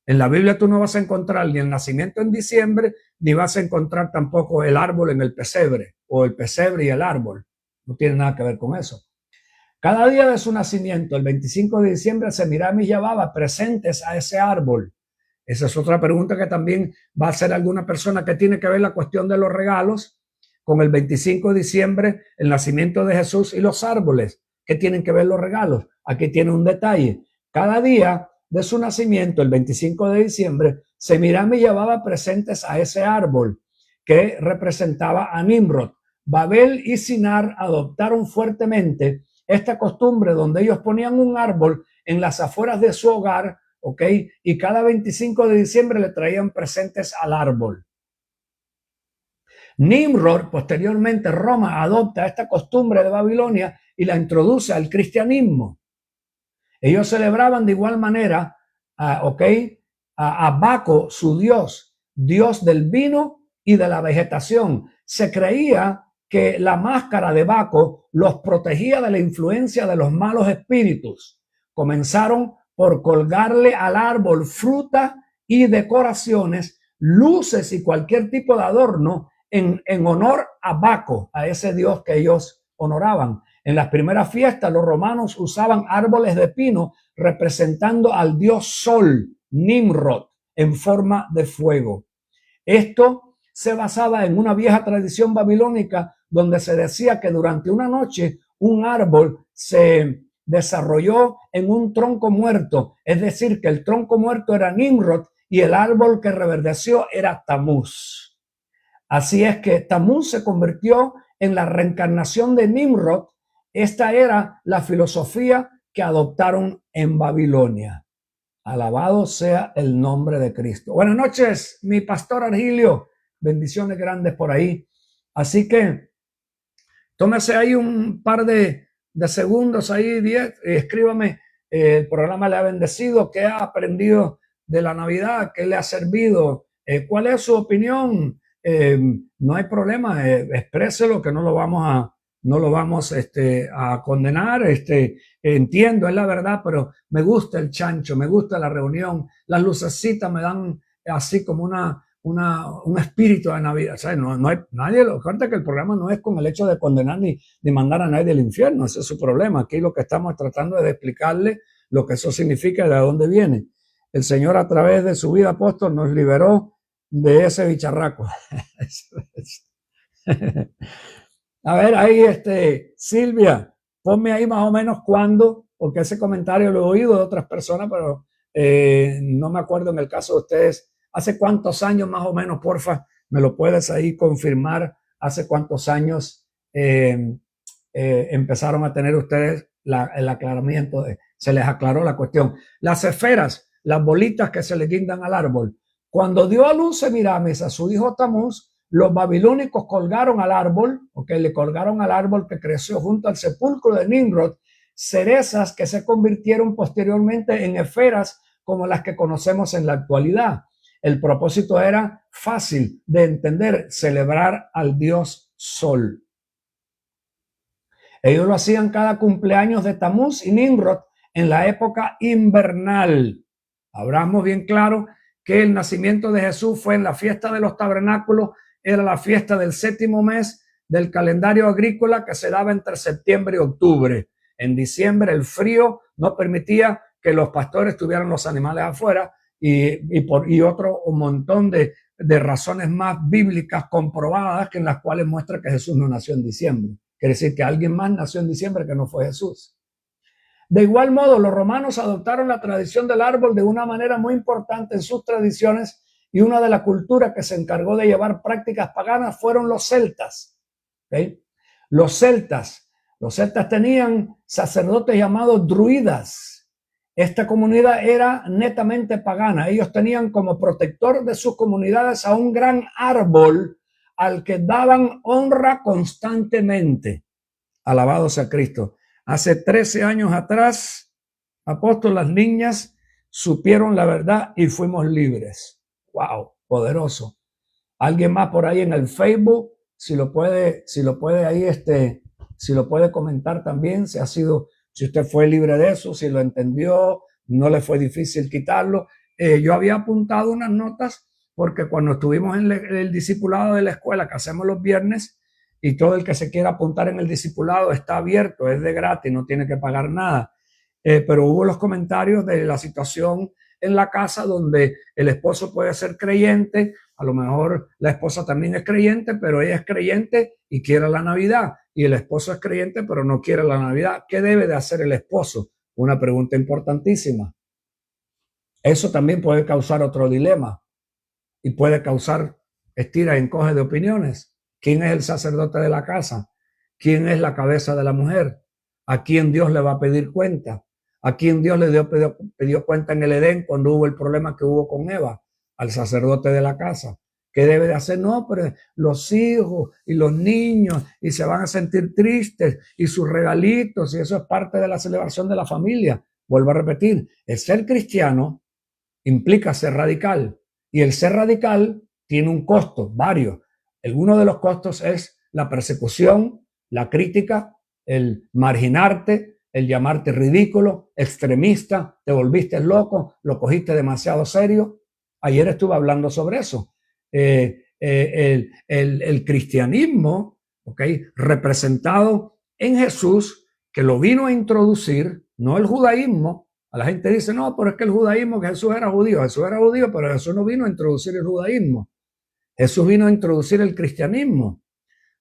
[SPEAKER 1] En la Biblia tú no vas a encontrar ni el nacimiento en diciembre, ni vas a encontrar tampoco el árbol en el pesebre, o el pesebre y el árbol. No tiene nada que ver con eso. Cada día de su nacimiento, el 25 de diciembre, Semiramis llevaba presentes a ese árbol. Esa es otra pregunta que también va a hacer alguna persona, que tiene que ver la cuestión de los regalos con el 25 de diciembre, el nacimiento de Jesús y los árboles. ¿Qué tienen que ver los regalos? Aquí tiene un detalle. Cada día de su nacimiento, el 25 de diciembre, Semiramis llevaba presentes a ese árbol que representaba a Nimrod. Babel y Sinar adoptaron fuertemente esta costumbre donde ellos ponían un árbol en las afueras de su hogar, y cada 25 de diciembre le traían presentes al árbol. Nimrod, posteriormente Roma, adopta esta costumbre de Babilonia y la introduce al cristianismo. Ellos celebraban de igual manera a Baco, su dios del vino y de la vegetación. Se creía que la máscara de Baco los protegía de la influencia de los malos espíritus. Comenzaron por colgarle al árbol fruta y decoraciones, luces y cualquier tipo de adorno en honor a Baco, a ese dios que ellos honoraban. En las primeras fiestas los romanos usaban árboles de pino representando al dios Sol, Nimrod, en forma de fuego. Esto se basaba en una vieja tradición babilónica donde se decía que durante una noche un árbol se desarrolló en un tronco muerto, es decir, que el tronco muerto era Nimrod y el árbol que reverdeció era Tamuz. Así es que Tamuz se convirtió en la reencarnación de Nimrod. Esta era la filosofía que adoptaron en Babilonia. Alabado sea el nombre de Cristo. Buenas noches, mi pastor Argilio. Bendiciones grandes por ahí. Así que tómese ahí un par de segundos, ahí 10, escríbame. El programa le ha bendecido. ¿Qué ha aprendido de la Navidad? ¿Qué le ha servido? ¿Cuál es su opinión? No hay problema, expréselo, que no lo vamos a condenar. Entiendo, es la verdad, pero me gusta el chancho, me gusta la reunión. Las lucecitas me dan así como un espíritu de Navidad. O sea, no hay nadie, lo cuenta que el programa no es con el hecho de condenar ni mandar a nadie del infierno. Ese es su problema. Aquí lo que estamos tratando es de explicarle lo que eso significa y de dónde viene. El Señor, a través de su vida apóstol, nos liberó de ese bicharraco. A ver, ahí Silvia, ponme ahí más o menos cuándo, porque ese comentario lo he oído de otras personas, pero no me acuerdo en el caso de ustedes. ¿Hace cuántos años más o menos, porfa? ¿Me lo puedes ahí confirmar? ¿Hace cuántos años empezaron a tener ustedes el aclaramiento? Se les aclaró la cuestión. Las esferas, las bolitas que se le guindan al árbol. Cuando dio a luz Semiramis a su hijo Tamuz, los babilónicos colgaron al árbol, le colgaron al árbol que creció junto al sepulcro de Nimrod, cerezas que se convirtieron posteriormente en esferas como las que conocemos en la actualidad. El propósito era fácil de entender: celebrar al dios Sol. Ellos lo hacían cada cumpleaños de Tamuz y Nimrod en la época invernal. Hablamos bien claro que el nacimiento de Jesús fue en la fiesta de los tabernáculos, era la fiesta del 7º mes del calendario agrícola que se daba entre septiembre y octubre. En diciembre el frío no permitía que los pastores tuvieran los animales afuera y otro un montón de razones más bíblicas comprobadas que en las cuales muestra que Jesús no nació en diciembre. Quiere decir que alguien más nació en diciembre que no fue Jesús. De igual modo, los romanos adoptaron la tradición del árbol de una manera muy importante en sus tradiciones, y una de las culturas que se encargó de llevar prácticas paganas fueron los celtas. ¿Okay? Los celtas tenían sacerdotes llamados druidas. Esta comunidad era netamente pagana. Ellos tenían como protector de sus comunidades a un gran árbol al que daban honra constantemente. Alabado sea Cristo. Hace 13 años atrás, apóstol, las niñas supieron la verdad y fuimos libres. Wow, poderoso. Alguien más por ahí en el Facebook, si lo puede ahí, si lo puede comentar también, si usted fue libre de eso, si lo entendió, no le fue difícil quitarlo. Yo había apuntado unas notas porque cuando estuvimos en el discipulado de la escuela que hacemos los viernes, y todo el que se quiera apuntar en el discipulado está abierto, es de gratis, no tiene que pagar nada. Pero hubo los comentarios de la situación en la casa donde el esposo puede ser creyente, a lo mejor la esposa también es creyente, pero ella es creyente y quiere la Navidad, y el esposo es creyente pero no quiere la Navidad. ¿Qué debe de hacer el esposo? Una pregunta importantísima. Eso también puede causar otro dilema y puede causar estira y encoge de opiniones. ¿Quién es el sacerdote de la casa? ¿Quién es la cabeza de la mujer? ¿A quién Dios le va a pedir cuenta? ¿A quién Dios le pidió cuenta en el Edén cuando hubo el problema que hubo con Eva? Al sacerdote de la casa. ¿Qué debe de hacer? No, pero los hijos y los niños, y se van a sentir tristes, y sus regalitos, y eso es parte de la celebración de la familia. Vuelvo a repetir, el ser cristiano implica ser radical, y el ser radical tiene un costo, varios. Uno de los costos es la persecución, la crítica, el marginarte, el llamarte ridículo, extremista, te volviste loco, lo cogiste demasiado serio. Ayer estuve hablando sobre eso. El cristianismo, ¿okay?, representado en Jesús, que lo vino a introducir, no el judaísmo. A la gente dice, no, pero es que el judaísmo, que Jesús era judío, pero Jesús no vino a introducir el judaísmo. Jesús vino a introducir el cristianismo.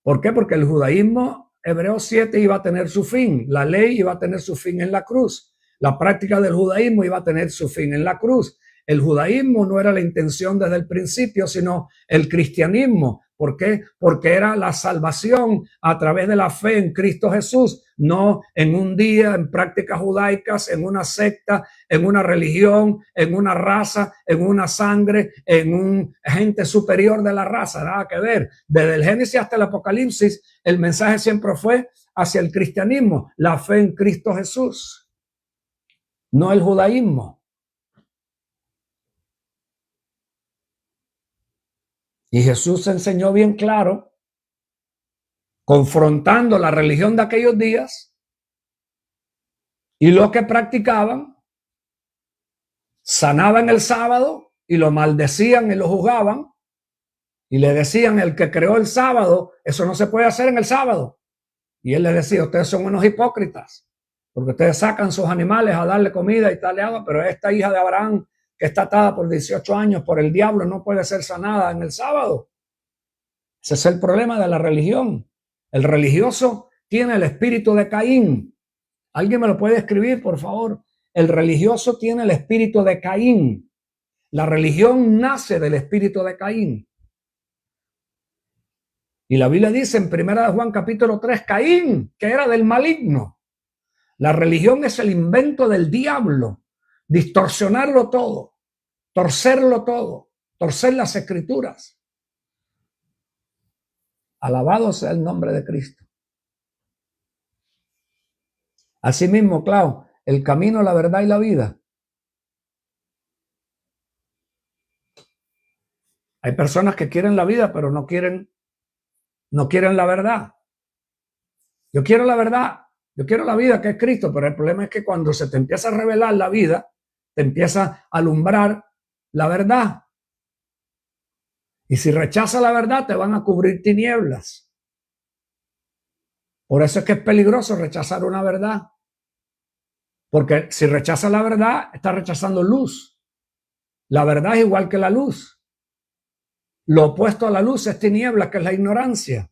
[SPEAKER 1] ¿Por qué? Porque el judaísmo, Hebreos 7, iba a tener su fin. La ley iba a tener su fin en la cruz. La práctica del judaísmo iba a tener su fin en la cruz. El judaísmo no era la intención desde el principio, sino el cristianismo. ¿Por qué? Porque era la salvación a través de la fe en Cristo Jesús, no en un día, en prácticas judaicas, en una secta, en una religión, en una raza, en una sangre, en un gente superior de la raza. Nada que ver. Desde el Génesis hasta el Apocalipsis, el mensaje siempre fue hacia el cristianismo, la fe en Cristo Jesús, no el judaísmo. Y Jesús enseñó bien claro, confrontando la religión de aquellos días y lo que practicaban. Sanaban el sábado y lo maldecían y lo juzgaban, y le decían, el que creó el sábado, eso no se puede hacer en el sábado. Y él les decía, ustedes son unos hipócritas, porque ustedes sacan sus animales a darle comida y darle agua, pero esta hija de Abraham, que está atada por 18 años por el diablo, no puede ser sanada en el sábado. Ese es el problema de la religión. El religioso tiene el espíritu de Caín. ¿Alguien me lo puede escribir, por favor? El religioso tiene el espíritu de Caín. La religión nace del espíritu de Caín. Y la Biblia dice en 1 Juan capítulo 3, Caín, que era del maligno. La religión es el invento del diablo, distorsionarlo todo, torcerlo todo, torcer las escrituras. Alabado sea el nombre de Cristo. Asimismo, Clau, el camino, la verdad y la vida. Hay personas que quieren la vida, pero no quieren la verdad. Yo quiero la verdad, yo quiero la vida, que es Cristo, pero el problema es que cuando se te empieza a revelar la vida, te empieza a alumbrar la verdad. Y si rechazas la verdad, te van a cubrir tinieblas. Por eso es que es peligroso rechazar una verdad. Porque si rechaza la verdad, está rechazando luz. La verdad es igual que la luz. Lo opuesto a la luz es tiniebla, que es la ignorancia.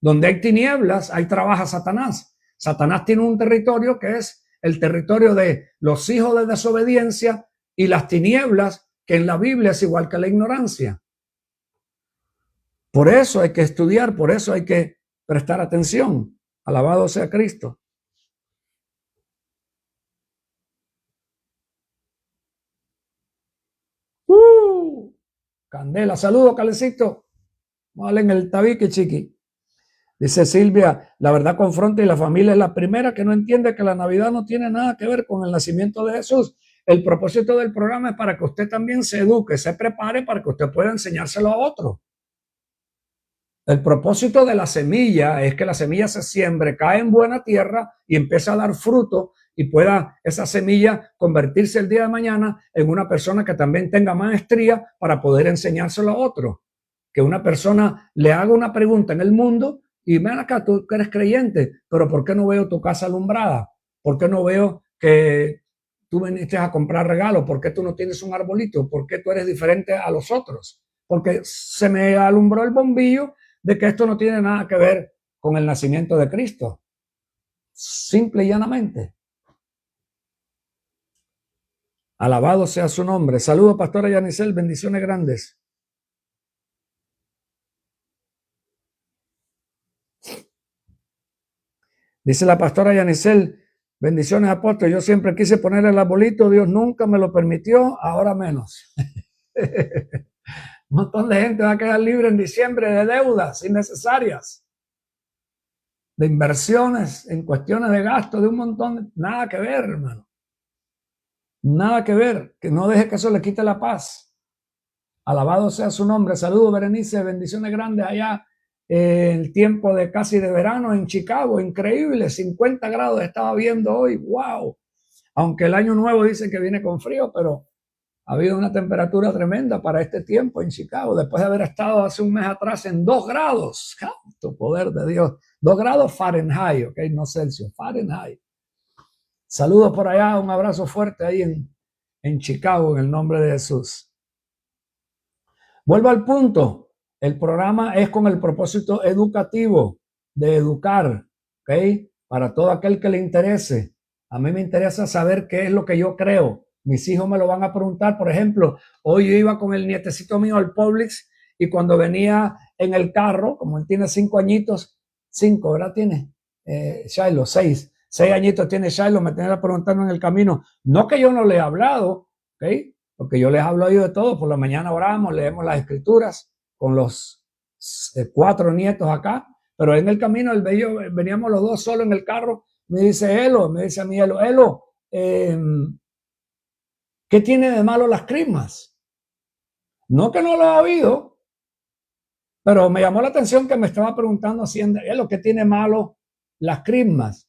[SPEAKER 1] Donde hay tinieblas, ahí trabaja Satanás. Satanás tiene un territorio que es el territorio de los hijos de desobediencia y las tinieblas, que en la Biblia es igual que la ignorancia. Por eso hay que estudiar, por eso hay que prestar atención. Alabado sea Cristo. Candela, saludos, Calecito. Vale, en el tabique, chiqui. Dice Silvia, la verdad confronta y la familia es la primera que no entiende que la Navidad no tiene nada que ver con el nacimiento de Jesús. El propósito del programa es para que usted también se eduque, se prepare para que usted pueda enseñárselo a otro. El propósito de la semilla es que la semilla se siembre, cae en buena tierra y empiece a dar fruto y pueda esa semilla convertirse el día de mañana en una persona que también tenga maestría para poder enseñárselo a otro. Que una persona le haga una pregunta en el mundo y ven acá, tú que eres creyente, pero ¿por qué no veo tu casa alumbrada? ¿Por qué no veo que tú viniste a comprar regalos? ¿Por qué tú no tienes un arbolito? ¿Por qué tú eres diferente a los otros? Porque se me alumbró el bombillo de que esto no tiene nada que ver con el nacimiento de Cristo. Simple y llanamente. Alabado sea su nombre. Saludos, pastora Yanisel, bendiciones grandes. Dice la pastora Yanisel, bendiciones apóstol, yo siempre quise poner el arbolito, Dios nunca me lo permitió, ahora menos. Un montón de gente va a quedar libre en diciembre de deudas innecesarias, de inversiones en cuestiones de gasto, de un montón, nada que ver, hermano. Nada que ver, que no deje que eso le quite la paz. Alabado sea su nombre. Saludos, Berenice, bendiciones grandes allá en el tiempo de casi de verano en Chicago. Increíble, 50 grados estaba viendo hoy. ¡Wow! Aunque el año nuevo dicen que viene con frío, pero ha habido una temperatura tremenda para este tiempo en Chicago, después de haber estado hace un mes atrás en 2 grados. ¡Santo poder de Dios! 2 grados Fahrenheit, ¿ok? No Celsius, Fahrenheit. Saludos por allá, un abrazo fuerte ahí en Chicago, en el nombre de Jesús. Vuelvo al punto. El programa es con el propósito educativo, de educar, ¿ok? Para todo aquel que le interese. A mí me interesa saber qué es lo que yo creo. Mis hijos me lo van a preguntar. Por ejemplo, hoy yo iba con el nietecito mío al Publix y cuando venía en el carro, como él tiene 5 añitos, 5, ¿verdad? Tiene Shiloh, 6 añitos tiene Shiloh, me tenía preguntando en el camino. No que yo no le he hablado, ¿ok? Porque yo les hablo a ellos de todo. Por la mañana oramos, leemos las escrituras con los 4 nietos acá. Pero en el camino, veníamos los dos solos en el carro. Me dice Elo, me dice a mí Elo, ¿qué tiene de malo las crismas? No que no lo ha oído, pero me llamó la atención que me estaba preguntando así, Elo, ¿qué tiene malo las crismas?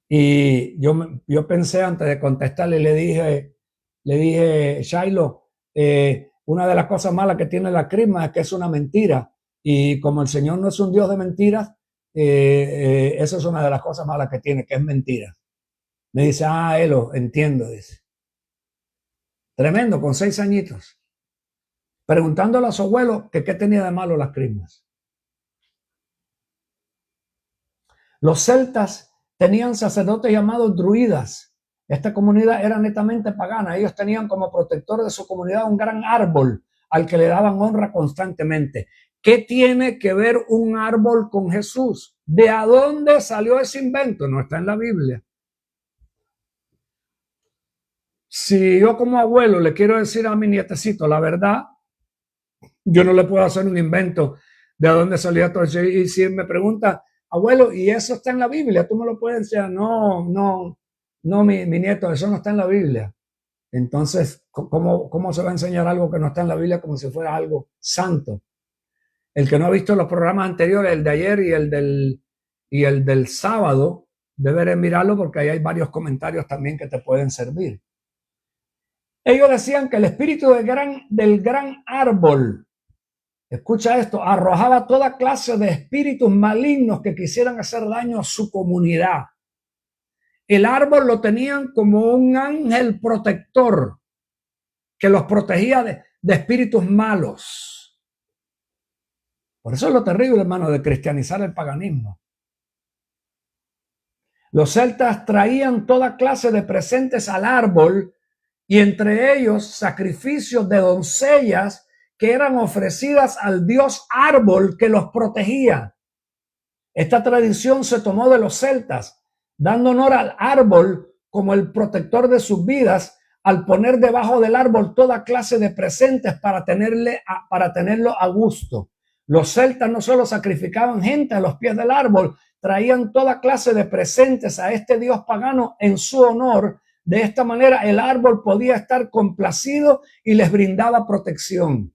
[SPEAKER 1] Y yo pensé antes de contestarle, le dije, Shiloh, una de las cosas malas que tiene la crisma es que es una mentira. Y como el Señor no es un Dios de mentiras, eso es una de las cosas malas que tiene, que es mentira. Me dice, Elo, entiendo, dice. Tremendo, con 6 añitos. Preguntándole a su abuelo que qué tenía de malo las crismas. Los celtas tenían sacerdotes llamados druidas. Esta comunidad era netamente pagana. Ellos tenían como protector de su comunidad un gran árbol al que le daban honra constantemente. ¿Qué tiene que ver un árbol con Jesús? ¿De dónde salió ese invento? No está en la Biblia. Si yo como abuelo le quiero decir a mi nietecito la verdad, yo no le puedo hacer un invento de dónde salió todo eso. Y si me pregunta, abuelo, ¿y eso está en la Biblia? ¿Tú me lo puedes decir? No, mi nieto, eso no está en la Biblia. Entonces, ¿cómo se va a enseñar algo que no está en la Biblia como si fuera algo santo? El que no ha visto los programas anteriores, el de ayer y el del sábado, debe mirarlo porque ahí hay varios comentarios también que te pueden servir. Ellos decían que el espíritu del gran árbol, escucha esto, arrojaba toda clase de espíritus malignos que quisieran hacer daño a su comunidad. el árbol lo tenían como un ángel protector que los protegía de espíritus malos. Por eso es lo terrible, hermano, de cristianizar el paganismo. Los celtas traían toda clase de presentes al árbol y entre ellos sacrificios de doncellas que eran ofrecidas al dios árbol que los protegía. Esta tradición se tomó de los celtas, dando honor al árbol como el protector de sus vidas, al poner debajo del árbol toda clase de presentes para tenerlo a gusto. Los celtas no solo sacrificaban gente a los pies del árbol, traían toda clase de presentes a este dios pagano en su honor. De esta manera el árbol podía estar complacido y les brindaba protección.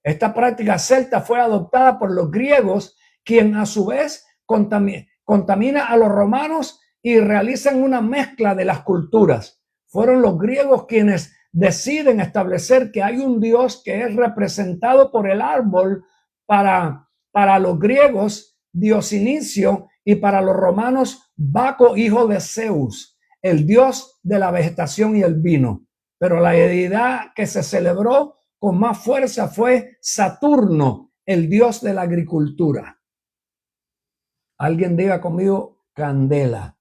[SPEAKER 1] Esta práctica celta fue adoptada por los griegos, quien a su vez contamina a los romanos y realizan una mezcla de las culturas. Fueron los griegos quienes deciden establecer que hay un dios que es representado por el árbol. Para los griegos, Diosinicio, y para los romanos, Baco, hijo de Zeus, el dios de la vegetación y el vino. Pero la deidad que se celebró con más fuerza fue Saturno, el dios de la agricultura. Alguien diga conmigo, candela.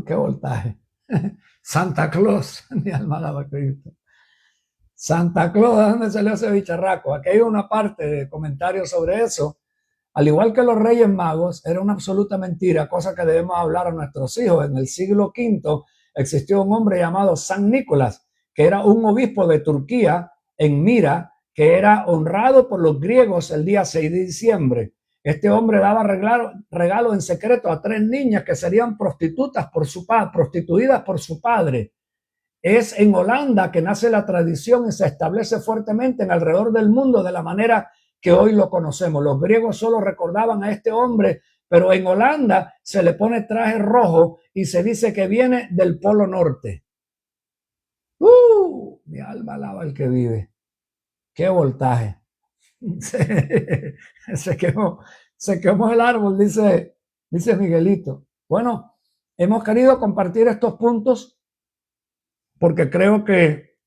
[SPEAKER 1] Qué voltaje. Santa Claus, mi alma alaba Cristo. Santa Claus, ¿de dónde salió ese bicharraco? Aquí hay una parte de comentarios sobre eso. Al igual que los Reyes Magos, era una absoluta mentira, cosa que debemos hablar a nuestros hijos. En el siglo V existió un hombre llamado San Nicolás, que era un obispo de Turquía, en Mira, que era honrado por los griegos el día 6 de diciembre. Este hombre daba regalo en secreto a 3 niñas que serían prostituidas por su padre. Es en Holanda que nace la tradición y se establece fuertemente en alrededor del mundo de la manera que hoy lo conocemos. Los griegos solo recordaban a este hombre, pero en Holanda se le pone traje rojo y se dice que viene del Polo Norte. Mi alma alaba al que vive. Qué voltaje. Se quemó el árbol, dice Miguelito. Bueno, hemos querido compartir estos puntos porque creo que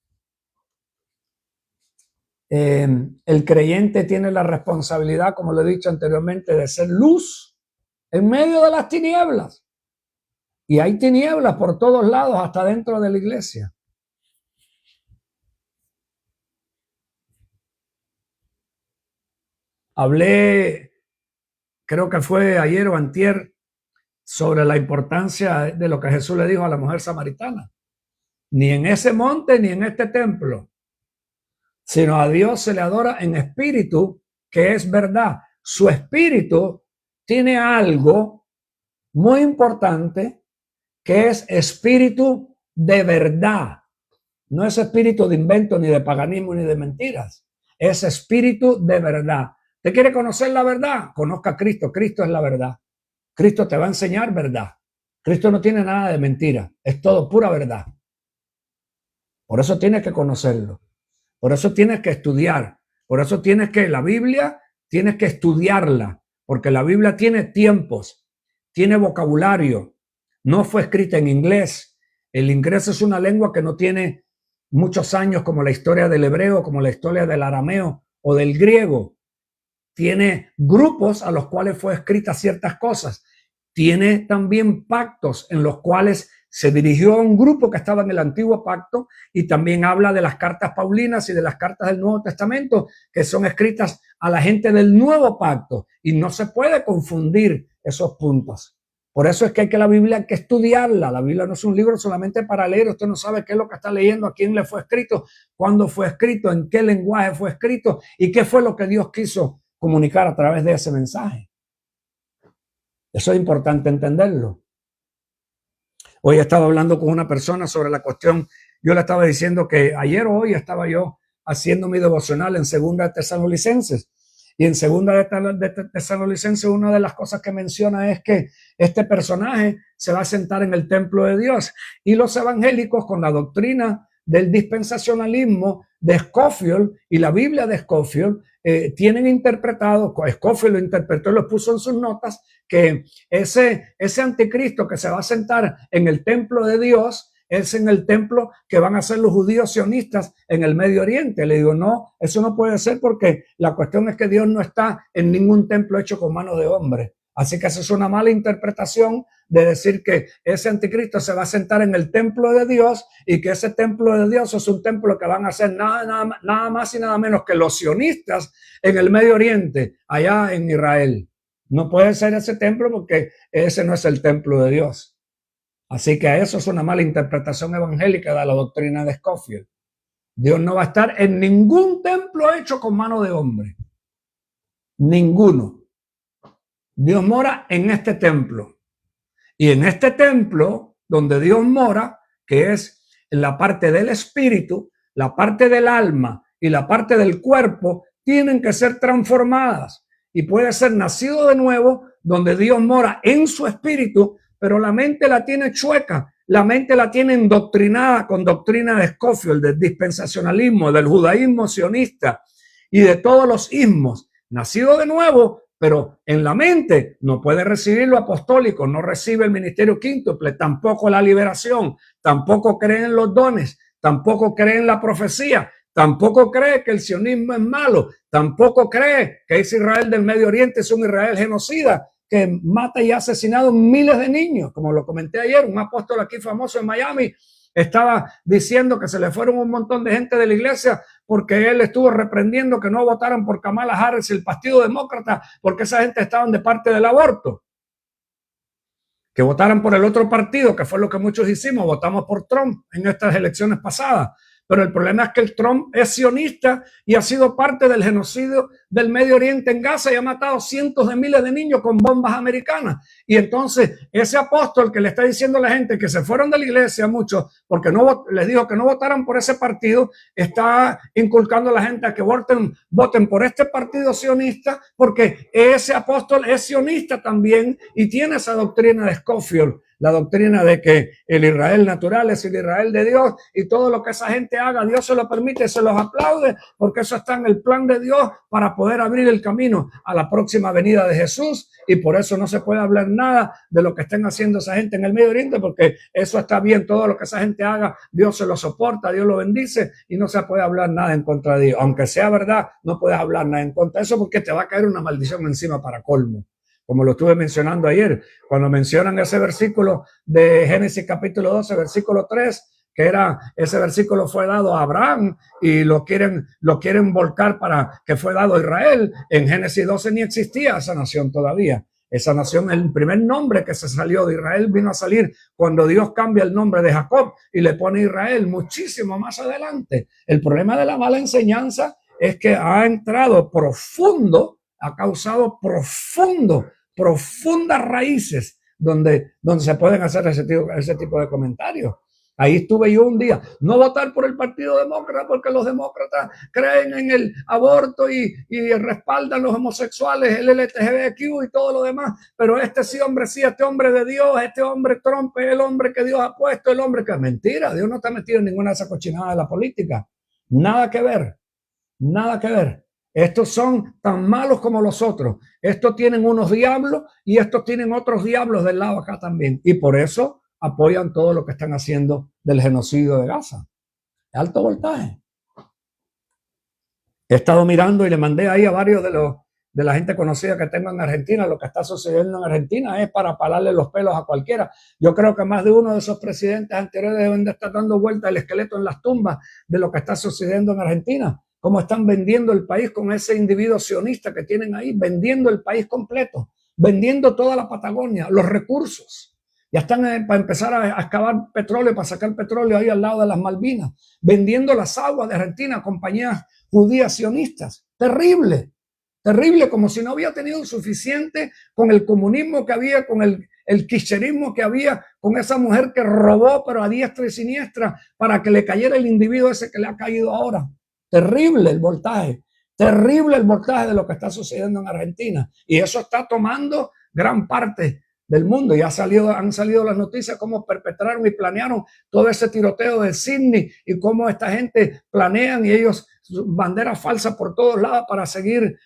[SPEAKER 1] el creyente tiene la responsabilidad, como lo he dicho anteriormente, de ser luz en medio de las tinieblas. Y hay tinieblas por todos lados, hasta dentro de la iglesia. Hablé, creo que fue ayer o antier, sobre la importancia de lo que Jesús le dijo a la mujer samaritana. Ni en ese monte ni en este templo, sino a Dios se le adora en espíritu, que es verdad. Su espíritu tiene algo muy importante, que es espíritu de verdad. No es espíritu de invento, ni de paganismo, ni de mentiras. Es espíritu de verdad. ¿Te quiere conocer la verdad? Conozca a Cristo. Cristo es la verdad. Cristo te va a enseñar verdad. Cristo no tiene nada de mentira. Es todo pura verdad. Por eso tienes que conocerlo. Por eso tienes que estudiar. Por eso la Biblia tienes que estudiarla. Porque la Biblia tiene tiempos, tiene vocabulario. No fue escrita en inglés. El inglés es una lengua que no tiene muchos años, como la historia del hebreo, como la historia del arameo o del griego. Tiene grupos a los cuales fue escrita ciertas cosas. Tiene también pactos en los cuales se dirigió a un grupo que estaba en el antiguo pacto, y también habla de las cartas paulinas y de las cartas del Nuevo Testamento, que son escritas a la gente del nuevo pacto, y no se puede confundir esos puntos. Por eso es que la Biblia hay que estudiarla. La Biblia no es un libro solamente para leer. Usted no sabe qué es lo que está leyendo, a quién le fue escrito, cuándo fue escrito, en qué lenguaje fue escrito y qué fue lo que Dios quiso comunicar a través de ese mensaje. Eso es importante entenderlo. Hoy estaba hablando con una persona sobre la cuestión. Yo le estaba diciendo que ayer o hoy estaba yo haciendo mi devocional en 2 Tesalonicenses, Y en segunda de Tesalonicenses, una de las cosas que menciona es que este personaje se va a sentar en el templo de Dios. Y los evangélicos, con la doctrina del dispensacionalismo de Scofield y la Biblia de Scofield, tienen interpretado, Scofield lo interpretó y lo puso en sus notas, que ese anticristo que se va a sentar en el templo de Dios es en el templo que van a ser los judíos sionistas en el Medio Oriente. Le digo, no, eso no puede ser, porque la cuestión es que Dios no está en ningún templo hecho con manos de hombre. Así que esa es una mala interpretación de decir que ese anticristo se va a sentar en el templo de Dios y que ese templo de Dios es un templo que van a hacer nada más y nada menos que los sionistas en el Medio Oriente, allá en Israel. No puede ser ese templo, porque ese no es el templo de Dios. Así que eso es una mala interpretación evangélica de la doctrina de Scofield. Dios no va a estar en ningún templo hecho con mano de hombre. Ninguno. Dios mora en este templo. Y en este templo donde Dios mora, que es la parte del espíritu, la parte del alma y la parte del cuerpo, tienen que ser transformadas. Y puede ser nacido de nuevo, donde Dios mora en su espíritu, pero la mente la tiene chueca, la mente la tiene endoctrinada con doctrina de Scofield, del dispensacionalismo, del judaísmo sionista y de todos los ismos. Nacido de nuevo, pero en la mente no puede recibir lo apostólico, no recibe el ministerio quíntuple, tampoco la liberación, tampoco cree en los dones, tampoco cree en la profecía, tampoco cree que el sionismo es malo, tampoco cree que ese Israel del Medio Oriente es un Israel genocida que mata y ha asesinado miles de niños. Como lo comenté ayer, un apóstol aquí famoso en Miami estaba diciendo que se le fueron un montón de gente de la iglesia porque él estuvo reprendiendo que no votaran por Kamala Harris y el Partido Demócrata, porque esa gente estaban de parte del aborto. Que votaran por el otro partido, que fue lo que muchos hicimos, votamos por Trump en estas elecciones pasadas. Pero el problema es que el Trump es sionista y ha sido parte del genocidio del Medio Oriente en Gaza y ha matado cientos de miles de niños con bombas americanas. Y entonces ese apóstol que le está diciendo a la gente que se fueron de la iglesia, muchos, porque no les dijo que no votaran por ese partido, está inculcando a la gente a que voten por este partido sionista, porque ese apóstol es sionista también y tiene esa doctrina de Scofield, la doctrina de que el Israel natural es el Israel de Dios y todo lo que esa gente haga, Dios se lo permite, se los aplaude, porque eso está en el plan de Dios para poder abrir el camino a la próxima venida de Jesús. Y por eso no se puede hablar nada de lo que estén haciendo esa gente en el Medio Oriente, porque eso está bien, todo lo que esa gente haga, Dios se lo soporta, Dios lo bendice y no se puede hablar nada en contra de Dios. Aunque sea verdad, no puedes hablar nada en contra de eso, porque te va a caer una maldición encima para colmo. Como lo estuve mencionando ayer, cuando mencionan ese versículo de Génesis capítulo 12, versículo 3, que era, ese versículo fue dado a Abraham y lo quieren volcar para que fue dado a Israel. En Génesis 12 ni existía esa nación todavía. Esa nación, el primer nombre que se salió de Israel vino a salir cuando Dios cambia el nombre de Jacob y le pone Israel muchísimo más adelante. El problema de la mala enseñanza es que ha entrado profundo, ha causado profundas raíces donde se pueden hacer ese tipo de comentarios. Ahí estuve yo un día, no votar por el Partido Demócrata porque los demócratas creen en el aborto y respaldan los homosexuales, el LGTBQ y todo lo demás, pero este hombre de Dios, este hombre Trump es el hombre que Dios ha puesto, el hombre que es mentira. Dios no está metido en ninguna de esas cochinadas de la política. Nada que ver, nada que ver. Estos son tan malos como los otros. Estos tienen unos diablos y estos tienen otros diablos del lado acá también. Y por eso apoyan todo lo que están haciendo del genocidio de Gaza. Alto voltaje. He estado mirando y le mandé ahí a varios de la gente conocida que tengo en Argentina. Lo que está sucediendo en Argentina es para pararle los pelos a cualquiera. Yo creo que más de uno de esos presidentes anteriores deben de estar dando vuelta el esqueleto en las tumbas de lo que está sucediendo en Argentina. Cómo están vendiendo el país con ese individuo sionista que tienen ahí, vendiendo el país completo, vendiendo toda la Patagonia, los recursos. Ya están para empezar a excavar petróleo, para sacar petróleo ahí al lado de las Malvinas, vendiendo las aguas de Argentina a compañías judías sionistas. Terrible, terrible, como si no había tenido suficiente con el comunismo que había, con el kirchnerismo que había, con esa mujer que robó, pero a diestra y siniestra, para que le cayera el individuo ese que le ha caído ahora. Terrible el voltaje, Terrible el voltaje de lo que está sucediendo en Argentina. Y eso está tomando gran parte del mundo. Ya han salido las noticias cómo perpetraron y planearon todo ese tiroteo de Sydney y cómo esta gente planean y ellos banderas falsas por todos lados para seguir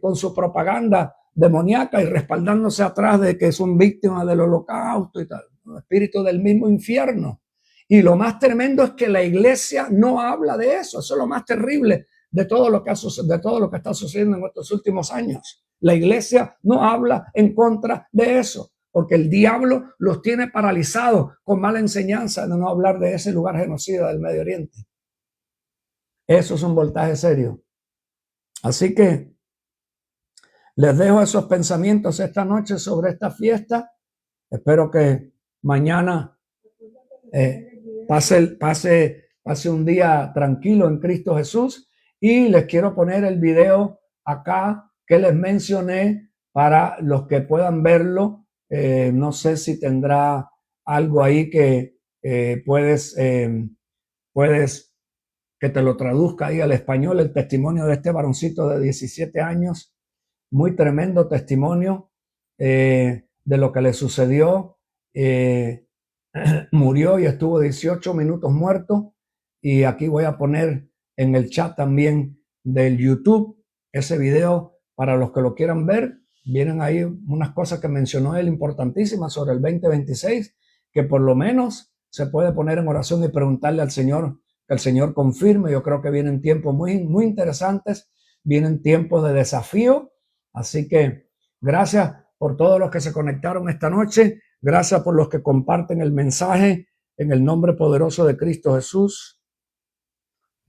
[SPEAKER 1] con su propaganda demoníaca y respaldándose atrás de que son víctimas del holocausto y tal. Espíritu del mismo infierno. Y lo más tremendo es que la iglesia no habla de eso. Eso es lo más terrible de todo lo que está sucediendo en estos últimos años. La iglesia no habla en contra de eso, porque el diablo los tiene paralizados con mala enseñanza de no hablar de ese lugar genocida del Medio Oriente. Eso es un voltaje serio. Así que les dejo esos pensamientos esta noche sobre esta fiesta. Espero que mañana pase un día tranquilo en Cristo Jesús. Y les quiero poner el video acá que les mencioné para los que puedan verlo. No sé si tendrá algo ahí que puedes que te lo traduzca ahí al español, el testimonio de este varoncito de 17 años. Muy tremendo testimonio de lo que le sucedió. Murió y estuvo 18 minutos muerto. Y aquí voy a poner en el chat también del YouTube ese video para los que lo quieran ver. Vienen ahí unas cosas que mencionó él importantísimas sobre el 2026, que por lo menos se puede poner en oración y preguntarle al Señor, que el Señor confirme. Yo creo que vienen tiempos muy, muy interesantes, vienen tiempos de desafío. Así que gracias por todos los que se conectaron esta noche. Gracias por los que comparten el mensaje en el nombre poderoso de Cristo Jesús.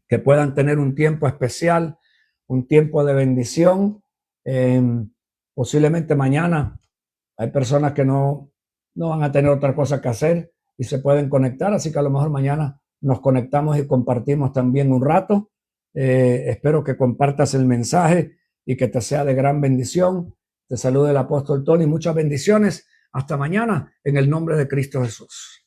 [SPEAKER 1] Que puedan tener un tiempo especial, un tiempo de bendición. Posiblemente mañana hay personas que no van a tener otra cosa que hacer y se pueden conectar, así que a lo mejor mañana nos conectamos y compartimos también un rato. Espero que compartas el mensaje y que te sea de gran bendición. Te saluda el apóstol Tony, muchas bendiciones. Hasta mañana en el nombre de Cristo Jesús.